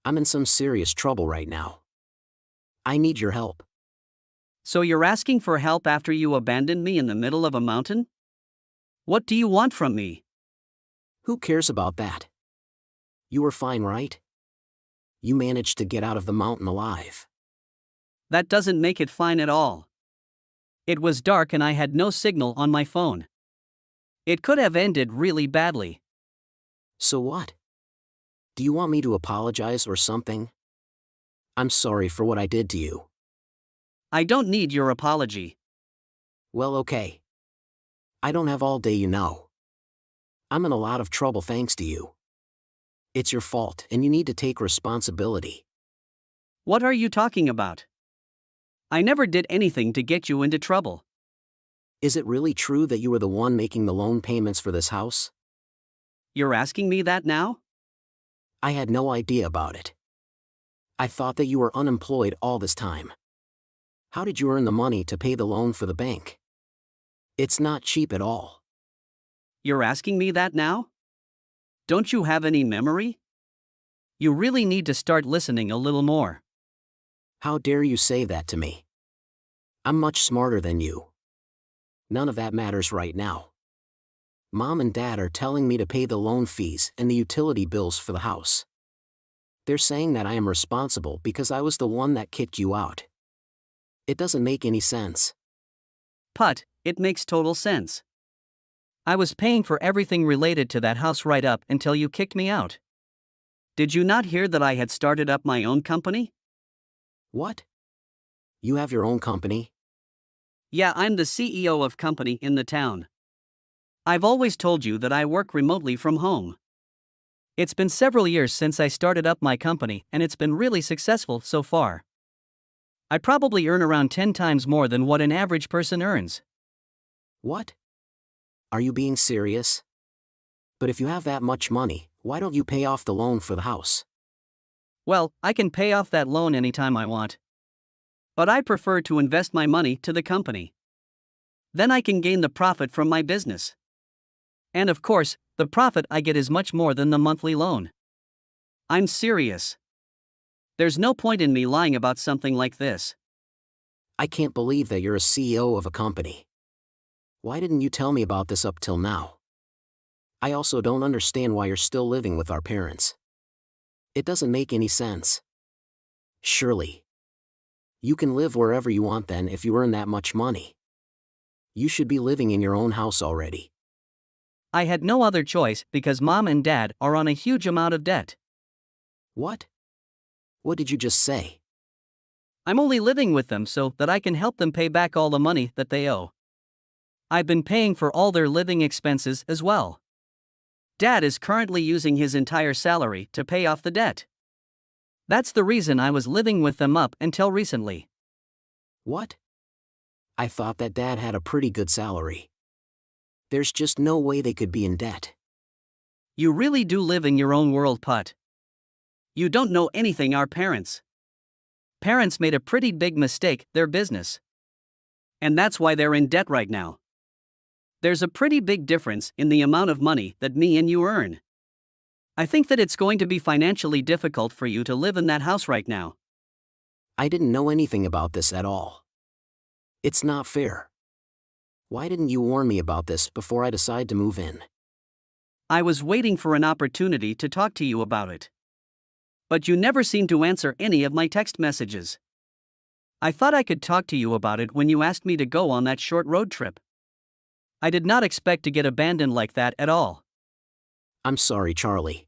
I'm in some serious trouble right now. I need your help. So you're asking for help after you abandoned me in the middle of a mountain? What do you want from me? Who cares about that? You were fine, right? You managed to get out of the mountain alive. That doesn't make it fine at all. It was dark and I had no signal on my phone. It could have ended really badly. So what? Do you want me to apologize or something? I'm sorry for what I did to you. I don't need your apology. Well, okay. I don't have all day, you know. I'm in a lot of trouble thanks to you. It's your fault and you need to take responsibility. What are you talking about? I never did anything to get you into trouble. Is it really true that you were the one making the loan payments for this house? You're asking me that now? I had no idea about it. I thought that you were unemployed all this time. How did you earn the money to pay the loan for the bank? It's not cheap at all. You're asking me that now? Don't you have any memory? You really need to start listening a little more. How dare you say that to me? I'm much smarter than you. None of that matters right now. Mom and Dad are telling me to pay the loan fees and the utility bills for the house. They're saying that I am responsible because I was the one that kicked you out. It doesn't make any sense. Putt, it makes total sense. I was paying for everything related to that house right up until you kicked me out. Did you not hear that I had started up my own company? What? You have your own company? Yeah, I'm the CEO of company in the town. I've always told you that I work remotely from home. It's been several years since I started up my company, and it's been really successful so far. I probably earn around 10 times more than what an average person earns. What? Are you being serious? But if you have that much money, why don't you pay off the loan for the house? Well, I can pay off that loan anytime I want. But I prefer to invest my money to the company. Then I can gain the profit from my business. And of course, the profit I get is much more than the monthly loan. I'm serious. There's no point in me lying about something like this. I can't believe that you're a CEO of a company. Why didn't you tell me about this up till now? I also don't understand why you're still living with our parents. It doesn't make any sense. Surely. You can live wherever you want then if you earn that much money. You should be living in your own house already. I had no other choice because Mom and Dad are on a huge amount of debt. What? What did you just say? I'm only living with them so that I can help them pay back all the money that they owe. I've been paying for all their living expenses as well. Dad is currently using his entire salary to pay off the debt. That's the reason I was living with them up until recently. What? I thought that Dad had a pretty good salary. There's just no way they could be in debt. You really do live in your own world, Putt. You don't know anything our parents. Parents made a pretty big mistake, their business. And that's why they're in debt right now. There's a pretty big difference in the amount of money that me and you earn. I think that it's going to be financially difficult for you to live in that house right now. I didn't know anything about this at all. It's not fair. Why didn't you warn me about this before I decide to move in? I was waiting for an opportunity to talk to you about it. But you never seemed to answer any of my text messages. I thought I could talk to you about it when you asked me to go on that short road trip. I did not expect to get abandoned like that at all. I'm sorry, Charlie.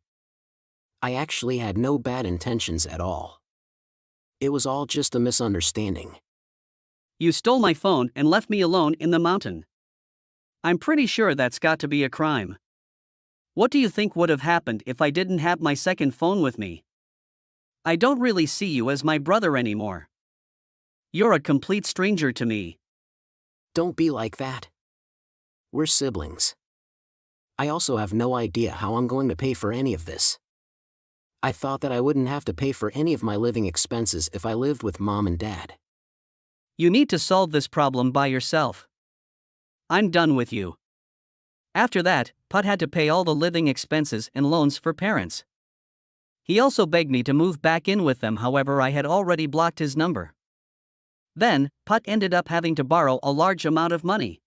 I actually had no bad intentions at all. It was all just a misunderstanding. You stole my phone and left me alone in the mountain. I'm pretty sure that's got to be a crime. What do you think would have happened if I didn't have my second phone with me? I don't really see you as my brother anymore. You're a complete stranger to me. Don't be like that. We're siblings. I also have no idea how I'm going to pay for any of this. I thought that I wouldn't have to pay for any of my living expenses if I lived with Mom and Dad. You need to solve this problem by yourself. I'm done with you. After that, Putt had to pay all the living expenses and loans for parents. He also begged me to move back in with them, however I had already blocked his number. Then, Putt ended up having to borrow a large amount of money.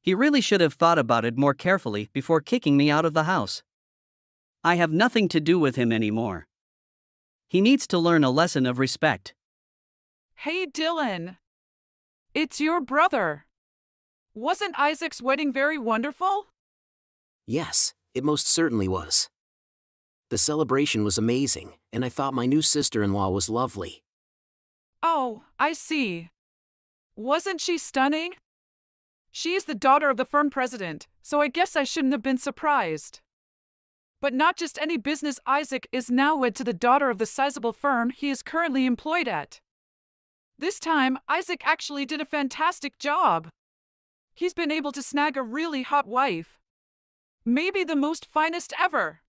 He really should have thought about it more carefully before kicking me out of the house. I have nothing to do with him anymore. He needs to learn a lesson of respect. Hey Dylan. It's your brother. Wasn't Isaac's wedding very wonderful? Yes, it most certainly was. The celebration was amazing, and I thought my new sister-in-law was lovely. Oh, I see. Wasn't she stunning? She is the daughter of the firm president, so I guess I shouldn't have been surprised. But not just any business. Isaac is now wed to the daughter of the sizable firm he is currently employed at. This time, Isaac actually did a fantastic job. He's been able to snag a really hot wife. Maybe the most finest ever.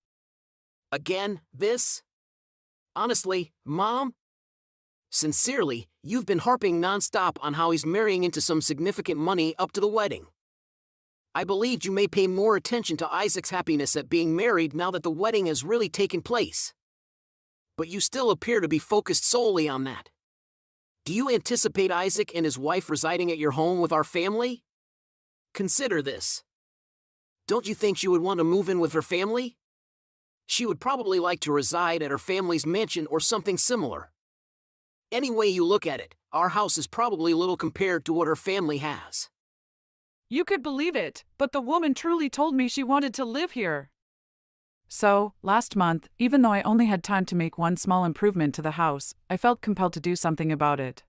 Again, this? Honestly, Mom? Sincerely, you've been harping nonstop on how he's marrying into some significant money up to the wedding. I believed you may pay more attention to Isaac's happiness at being married now that the wedding has really taken place. But you still appear to be focused solely on that. Do you anticipate Isaac and his wife residing at your home with our family? Consider this. Don't you think she would want to move in with her family? She would probably like to reside at her family's mansion or something similar. Any way you look at it, our house is probably little compared to what her family has. You could believe it, but the woman truly told me she wanted to live here. So, last month, even though I only had time to make one small improvement to the house, I felt compelled to do something about it.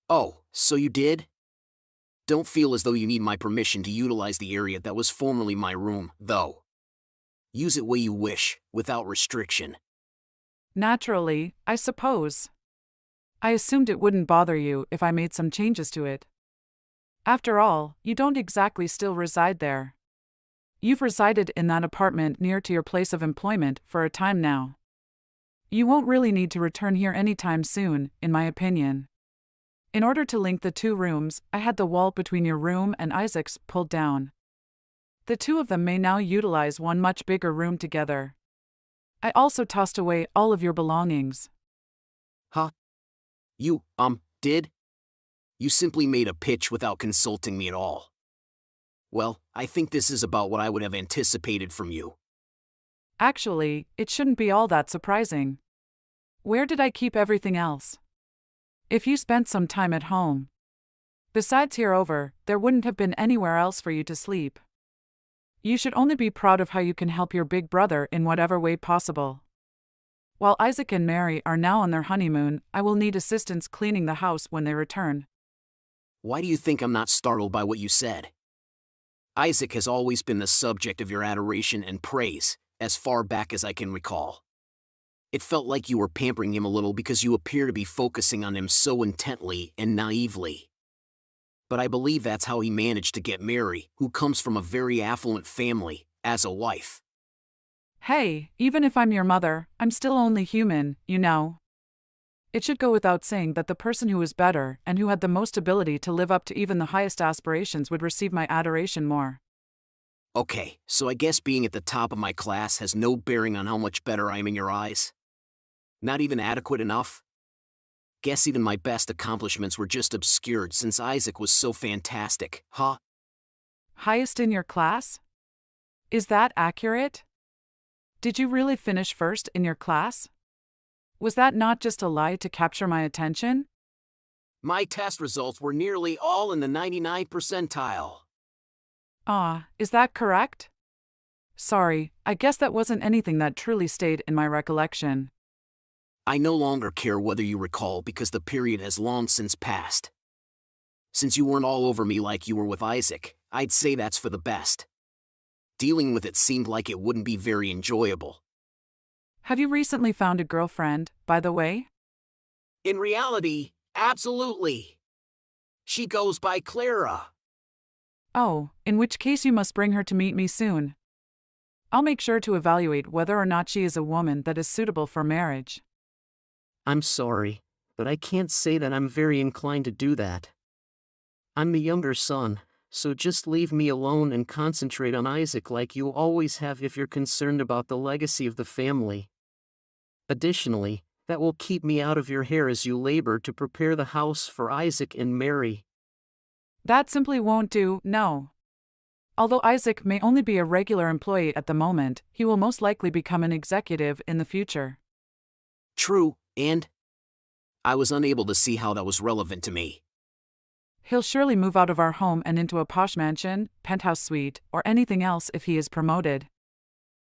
Oh, so you did? Don't feel as though you need my permission to utilize the area that was formerly my room, though. Use it way you wish, without restriction. Naturally, I suppose. I assumed it wouldn't bother you if I made some changes to it. After all, you don't exactly still reside there. You've resided in that apartment near to your place of employment for a time now. You won't really need to return here anytime soon, in my opinion. In order to link the two rooms, I had the wall between your room and Isaac's pulled down. The two of them may now utilize one much bigger room together. I also tossed away all of your belongings. Huh? You, did? You simply made a pitch without consulting me at all. Well, I think this is about what I would have anticipated from you. Actually, it shouldn't be all that surprising. Where did I keep everything else? If you spent some time at home. Besides here over, there wouldn't have been anywhere else for you to sleep. You should only be proud of how you can help your big brother in whatever way possible. While Isaac and Mary are now on their honeymoon, I will need assistance cleaning the house when they return. Why do you think I'm not startled by what you said? Isaac has always been the subject of your adoration and praise, as far back as I can recall. It felt like you were pampering him a little because you appear to be focusing on him so intently and naively. But I believe that's how he managed to get Mary, who comes from a very affluent family, as a wife. Hey, even if I'm your mother, I'm still only human, you know. It should go without saying that the person who is better and who had the most ability to live up to even the highest aspirations would receive my adoration more. Okay, so I guess being at the top of my class has no bearing on how much better I am in your eyes? Not even adequate enough? Guess even my best accomplishments were just obscured since Isaac was so fantastic, huh? Highest in your class? Is that accurate? Did you really finish first in your class? Was that not just a lie to capture my attention? My test results were nearly all in the 99th percentile. Is that correct? Sorry, I guess that wasn't anything that truly stayed in my recollection. I no longer care whether you recall because the period has long since passed. Since you weren't all over me like you were with Isaac, I'd say that's for the best. Dealing with it seemed like it wouldn't be very enjoyable. Have you recently found a girlfriend, by the way? In reality, absolutely. She goes by Clara. Oh, in which case you must bring her to meet me soon. I'll make sure to evaluate whether or not she is a woman that is suitable for marriage. I'm sorry, but I can't say that I'm very inclined to do that. I'm the younger son, so just leave me alone and concentrate on Isaac like you always have if you're concerned about the legacy of the family. Additionally, that will keep me out of your hair as you labor to prepare the house for Isaac and Mary. That simply won't do, no. Although Isaac may only be a regular employee at the moment, he will most likely become an executive in the future. True, and I was unable to see how that was relevant to me. He'll surely move out of our home and into a posh mansion, penthouse suite, or anything else if he is promoted.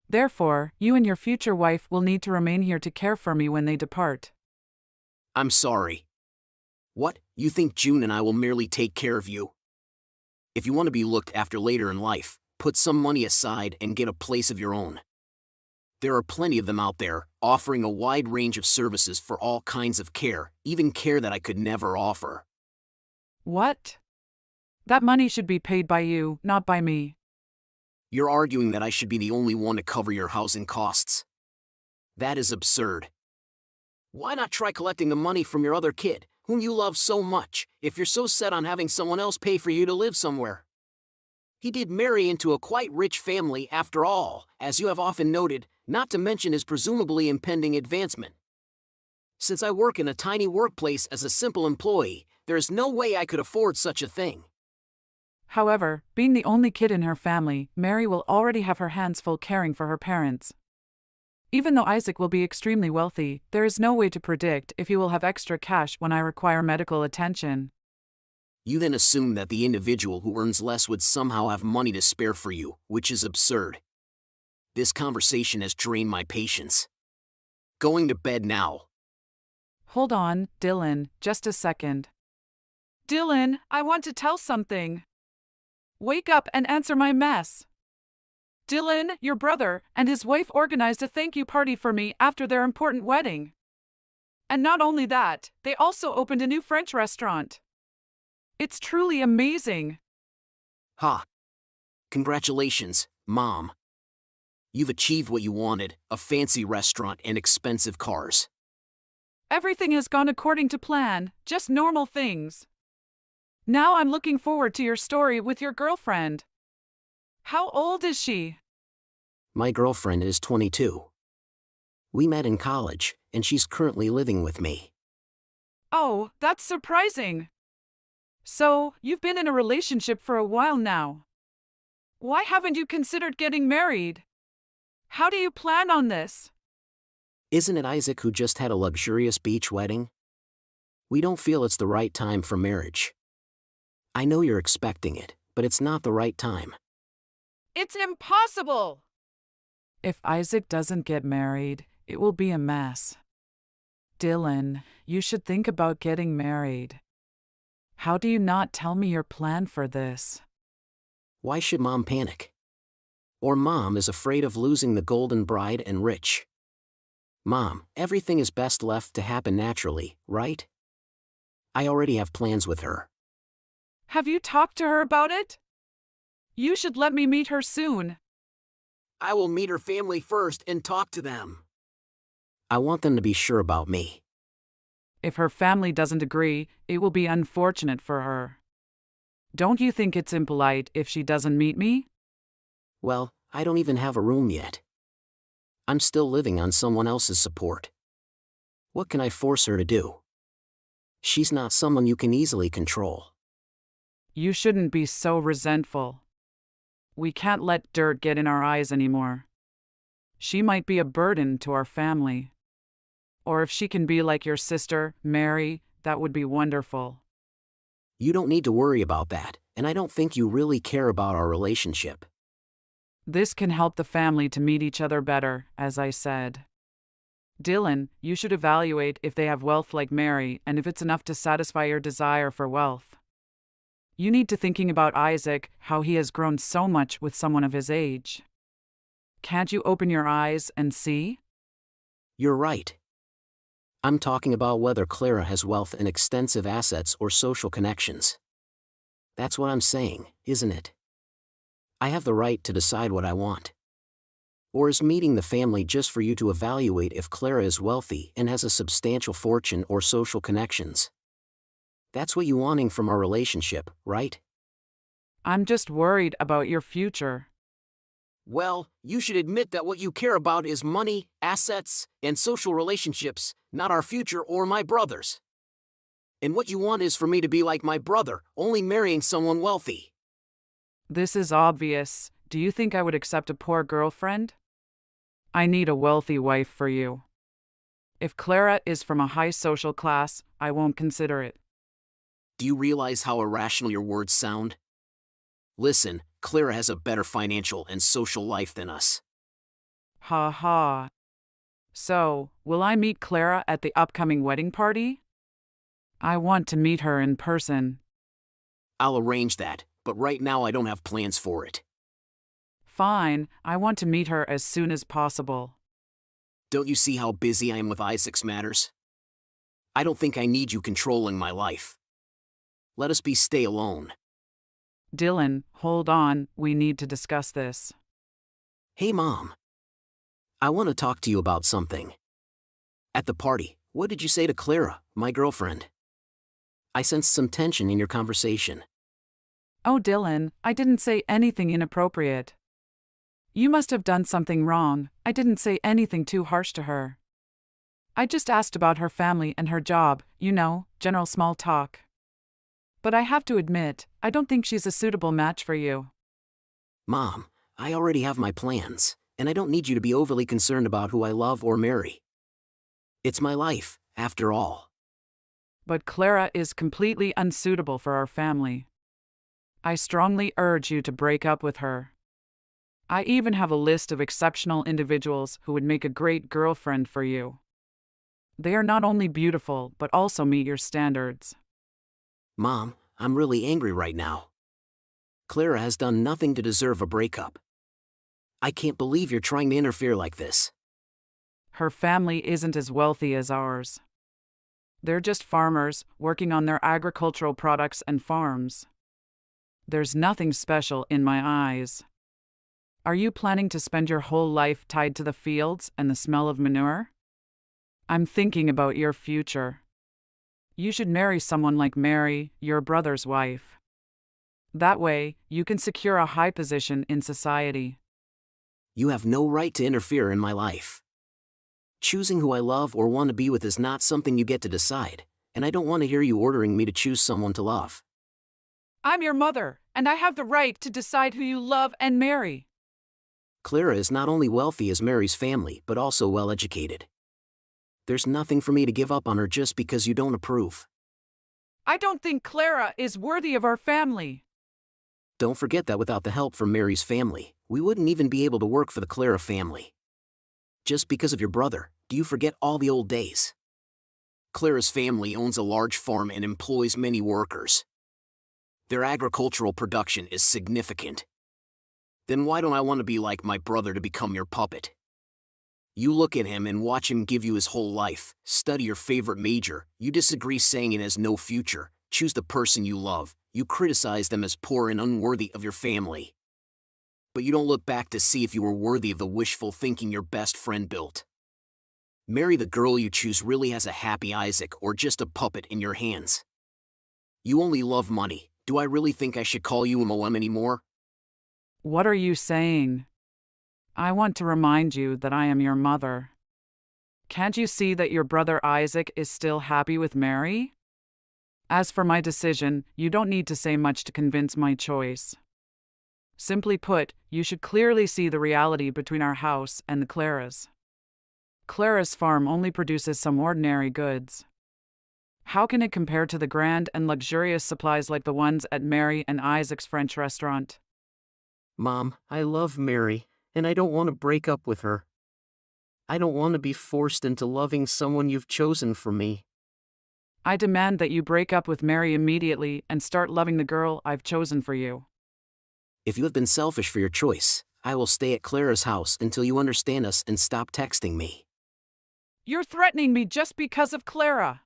Therefore, you and your future wife will need to remain here to care for me when they depart. I'm sorry. What, you think June and I will merely take care of you? If you want to be looked after later in life, put some money aside and get a place of your own. There are plenty of them out there, offering a wide range of services for all kinds of care, even care that I could never offer. What? That money should be paid by you, not by me. You're arguing that I should be the only one to cover your housing costs. That is absurd. Why not try collecting the money from your other kid, whom you love so much, if you're so set on having someone else pay for you to live somewhere? He did marry into a quite rich family after all, as you have often noted, not to mention his presumably impending advancement. Since I work in a tiny workplace as a simple employee, there is no way I could afford such a thing. However, being the only kid in her family, Mary will already have her hands full caring for her parents. Even though Isaac will be extremely wealthy, there is no way to predict if he will have extra cash when I require medical attention. You then assume that the individual who earns less would somehow have money to spare for you, which is absurd. This conversation has drained my patience. Going to bed now. Hold on, Dylan, just a second. Dylan, I want to tell something. Wake up and answer my mess. Dylan, your brother, and his wife organized a thank you party for me after their important wedding. And not only that, they also opened a new French restaurant. It's truly amazing. Ha! Congratulations, Mom. You've achieved what you wanted, a fancy restaurant and expensive cars. Everything has gone according to plan, just normal things. Now I'm looking forward to your story with your girlfriend. How old is she? My girlfriend is 22. We met in college, and she's currently living with me. Oh, that's surprising. So, you've been in a relationship for a while now. Why haven't you considered getting married? How do you plan on this? Isn't it Isaac who just had a luxurious beach wedding? We don't feel it's the right time for marriage. I know you're expecting it, but it's not the right time. It's impossible! If Isaac doesn't get married, it will be a mess. Dylan, you should think about getting married. How do you not tell me your plan for this? Why should Mom panic? Or Mom is afraid of losing the golden bride and rich. Mom, everything is best left to happen naturally, right? I already have plans with her. Have you talked to her about it? You should let me meet her soon. I will meet her family first and talk to them. I want them to be sure about me. If her family doesn't agree, it will be unfortunate for her. Don't you think it's impolite if she doesn't meet me? Well, I don't even have a room yet. I'm still living on someone else's support. What can I force her to do? She's not someone you can easily control. You shouldn't be so resentful. We can't let dirt get in our eyes anymore. She might be a burden to our family. Or if she can be like your sister, Mary, that would be wonderful. You don't need to worry about that, and I don't think you really care about our relationship. This can help the family to meet each other better, as I said. Dylan, you should evaluate if they have wealth like Mary and if it's enough to satisfy your desire for wealth. You need to thinking about Isaac, how he has grown so much with someone of his age. Can't you open your eyes and see? You're right. I'm talking about whether Clara has wealth and extensive assets or social connections. That's what I'm saying, isn't it? I have the right to decide what I want. Or is meeting the family just for you to evaluate if Clara is wealthy and has a substantial fortune or social connections? That's what you're wanting from our relationship, right? I'm just worried about your future. Well, you should admit that what you care about is money, assets, and social relationships, not our future or my brother's. And what you want is for me to be like my brother, only marrying someone wealthy. This is obvious. Do you think I would accept a poor girlfriend? I need a wealthy wife for you. If Clara is from a high social class, I won't consider it. Do you realize how irrational your words sound? Listen, Clara has a better financial and social life than us. Ha ha. So, will I meet Clara at the upcoming wedding party? I want to meet her in person. I'll arrange that, but right now I don't have plans for it. Fine, I want to meet her as soon as possible. Don't you see how busy I am with Isaac's matters? I don't think I need you controlling my life. Let us stay alone. Dylan, hold on, we need to discuss this. Hey Mom. I want to talk to you about something. At the party, what did you say to Clara, my girlfriend? I sensed some tension in your conversation. Oh Dylan, I didn't say anything inappropriate. You must have done something wrong. I didn't say anything too harsh to her. I just asked about her family and her job, general small talk. But I have to admit, I don't think she's a suitable match for you. Mom, I already have my plans, and I don't need you to be overly concerned about who I love or marry. It's my life, after all. But Clara is completely unsuitable for our family. I strongly urge you to break up with her. I even have a list of exceptional individuals who would make a great girlfriend for you. They are not only beautiful but also meet your standards. Mom, I'm really angry right now. Clara has done nothing to deserve a breakup. I can't believe you're trying to interfere like this. Her family isn't as wealthy as ours. They're just farmers working on their agricultural products and farms. There's nothing special in my eyes. Are you planning to spend your whole life tied to the fields and the smell of manure? I'm thinking about your future. You should marry someone like Mary, your brother's wife. That way, you can secure a high position in society. You have no right to interfere in my life. Choosing who I love or want to be with is not something you get to decide, and I don't want to hear you ordering me to choose someone to love. I'm your mother, and I have the right to decide who you love and marry. Clara is not only wealthy as Mary's family, but also well-educated. There's nothing for me to give up on her just because you don't approve. I don't think Clara is worthy of our family. Don't forget that without the help from Mary's family, we wouldn't even be able to work for the Clara family. Just because of your brother, do you forget all the old days? Clara's family owns a large farm and employs many workers. Their agricultural production is significant. Then why don't I want to be like my brother to become your puppet? You look at him and watch him give you his whole life, study your favorite major, you disagree saying it has no future, choose the person you love, you criticize them as poor and unworthy of your family. But you don't look back to see if you were worthy of the wishful thinking your best friend built. Marry the girl you choose really has a happy Isaac or just a puppet in your hands. You only love money. Do I really think I should call you a Moem anymore? What are you saying? I want to remind you that I am your mother. Can't you see that your brother Isaac is still happy with Mary? As for my decision, you don't need to say much to convince my choice. Simply put, you should clearly see the reality between our house and the Claras. Clara's farm only produces some ordinary goods. How can it compare to the grand and luxurious supplies like the ones at Mary and Isaac's French restaurant? Mom, I love Mary, and I don't want to break up with her. I don't want to be forced into loving someone you've chosen for me. I demand that you break up with Mary immediately and start loving the girl I've chosen for you. If you have been selfish for your choice, I will stay at Clara's house until you understand us and stop texting me. You're threatening me just because of Clara.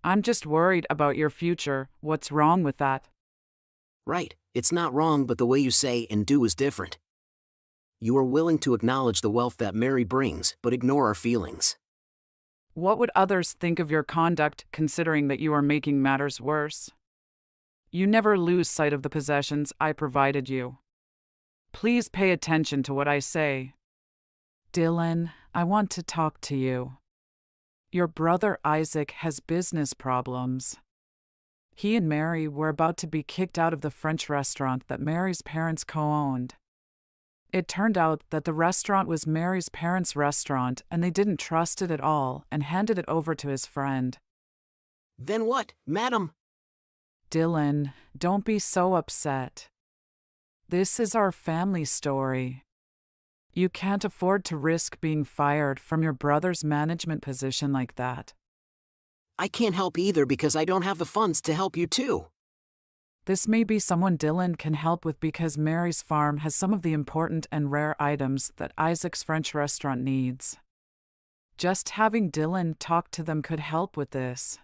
I'm just worried about your future. What's wrong with that? Right, it's not wrong, but the way you say and do is different. You are willing to acknowledge the wealth that Mary brings, but ignore our feelings. What would others think of your conduct, considering that you are making matters worse? You never lose sight of the possessions I provided you. Please pay attention to what I say. Dylan, I want to talk to you. Your brother Isaac has business problems. He and Mary were about to be kicked out of the French restaurant that Mary's parents co-owned. It turned out that the restaurant was Mary's parents' restaurant and they didn't trust it at all and handed it over to his friend. Then what, madam? Dylan, don't be so upset. This is our family story. You can't afford to risk being fired from your brother's management position like that. I can't help either because I don't have the funds to help you too. This may be someone Dylan can help with because Mary's farm has some of the important and rare items that Isaac's French restaurant needs. Just having Dylan talk to them could help with this.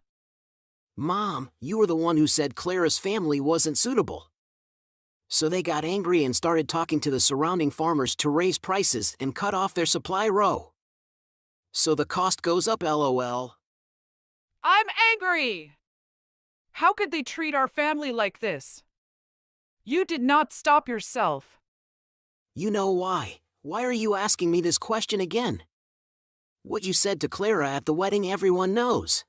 Mom, you were the one who said Clara's family wasn't suitable. So they got angry and started talking to the surrounding farmers to raise prices and cut off their supply row. So the cost goes up, lol. I'm angry! How could they treat our family like this? You did not stop yourself. You know why. Why are you asking me this question again? What you said to Clara at the wedding everyone knows.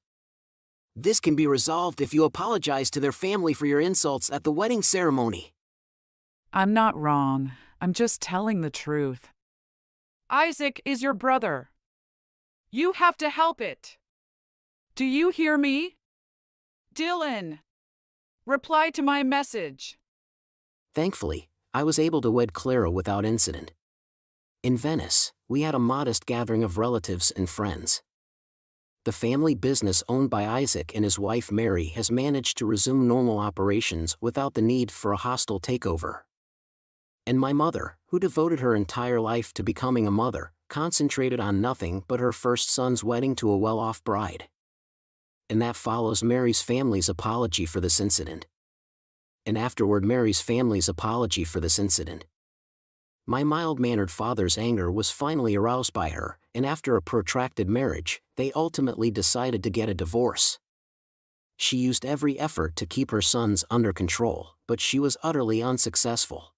This can be resolved if you apologize to their family for your insults at the wedding ceremony. I'm not wrong. I'm just telling the truth. Isaac is your brother. You have to help it. Do you hear me? Dylan, reply to my message. Thankfully, I was able to wed Clara without incident. In Venice, we had a modest gathering of relatives and friends. The family business owned by Isaac and his wife Mary has managed to resume normal operations without the need for a hostile takeover. And my mother, who devoted her entire life to becoming a mother, concentrated on nothing but her first son's wedding to a well-off bride. And that follows Mary's family's apology for this incident. And afterward Mary's family's apology for this incident. My mild-mannered father's anger was finally aroused by her, and after a protracted marriage, they ultimately decided to get a divorce. She used every effort to keep her sons under control, but she was utterly unsuccessful.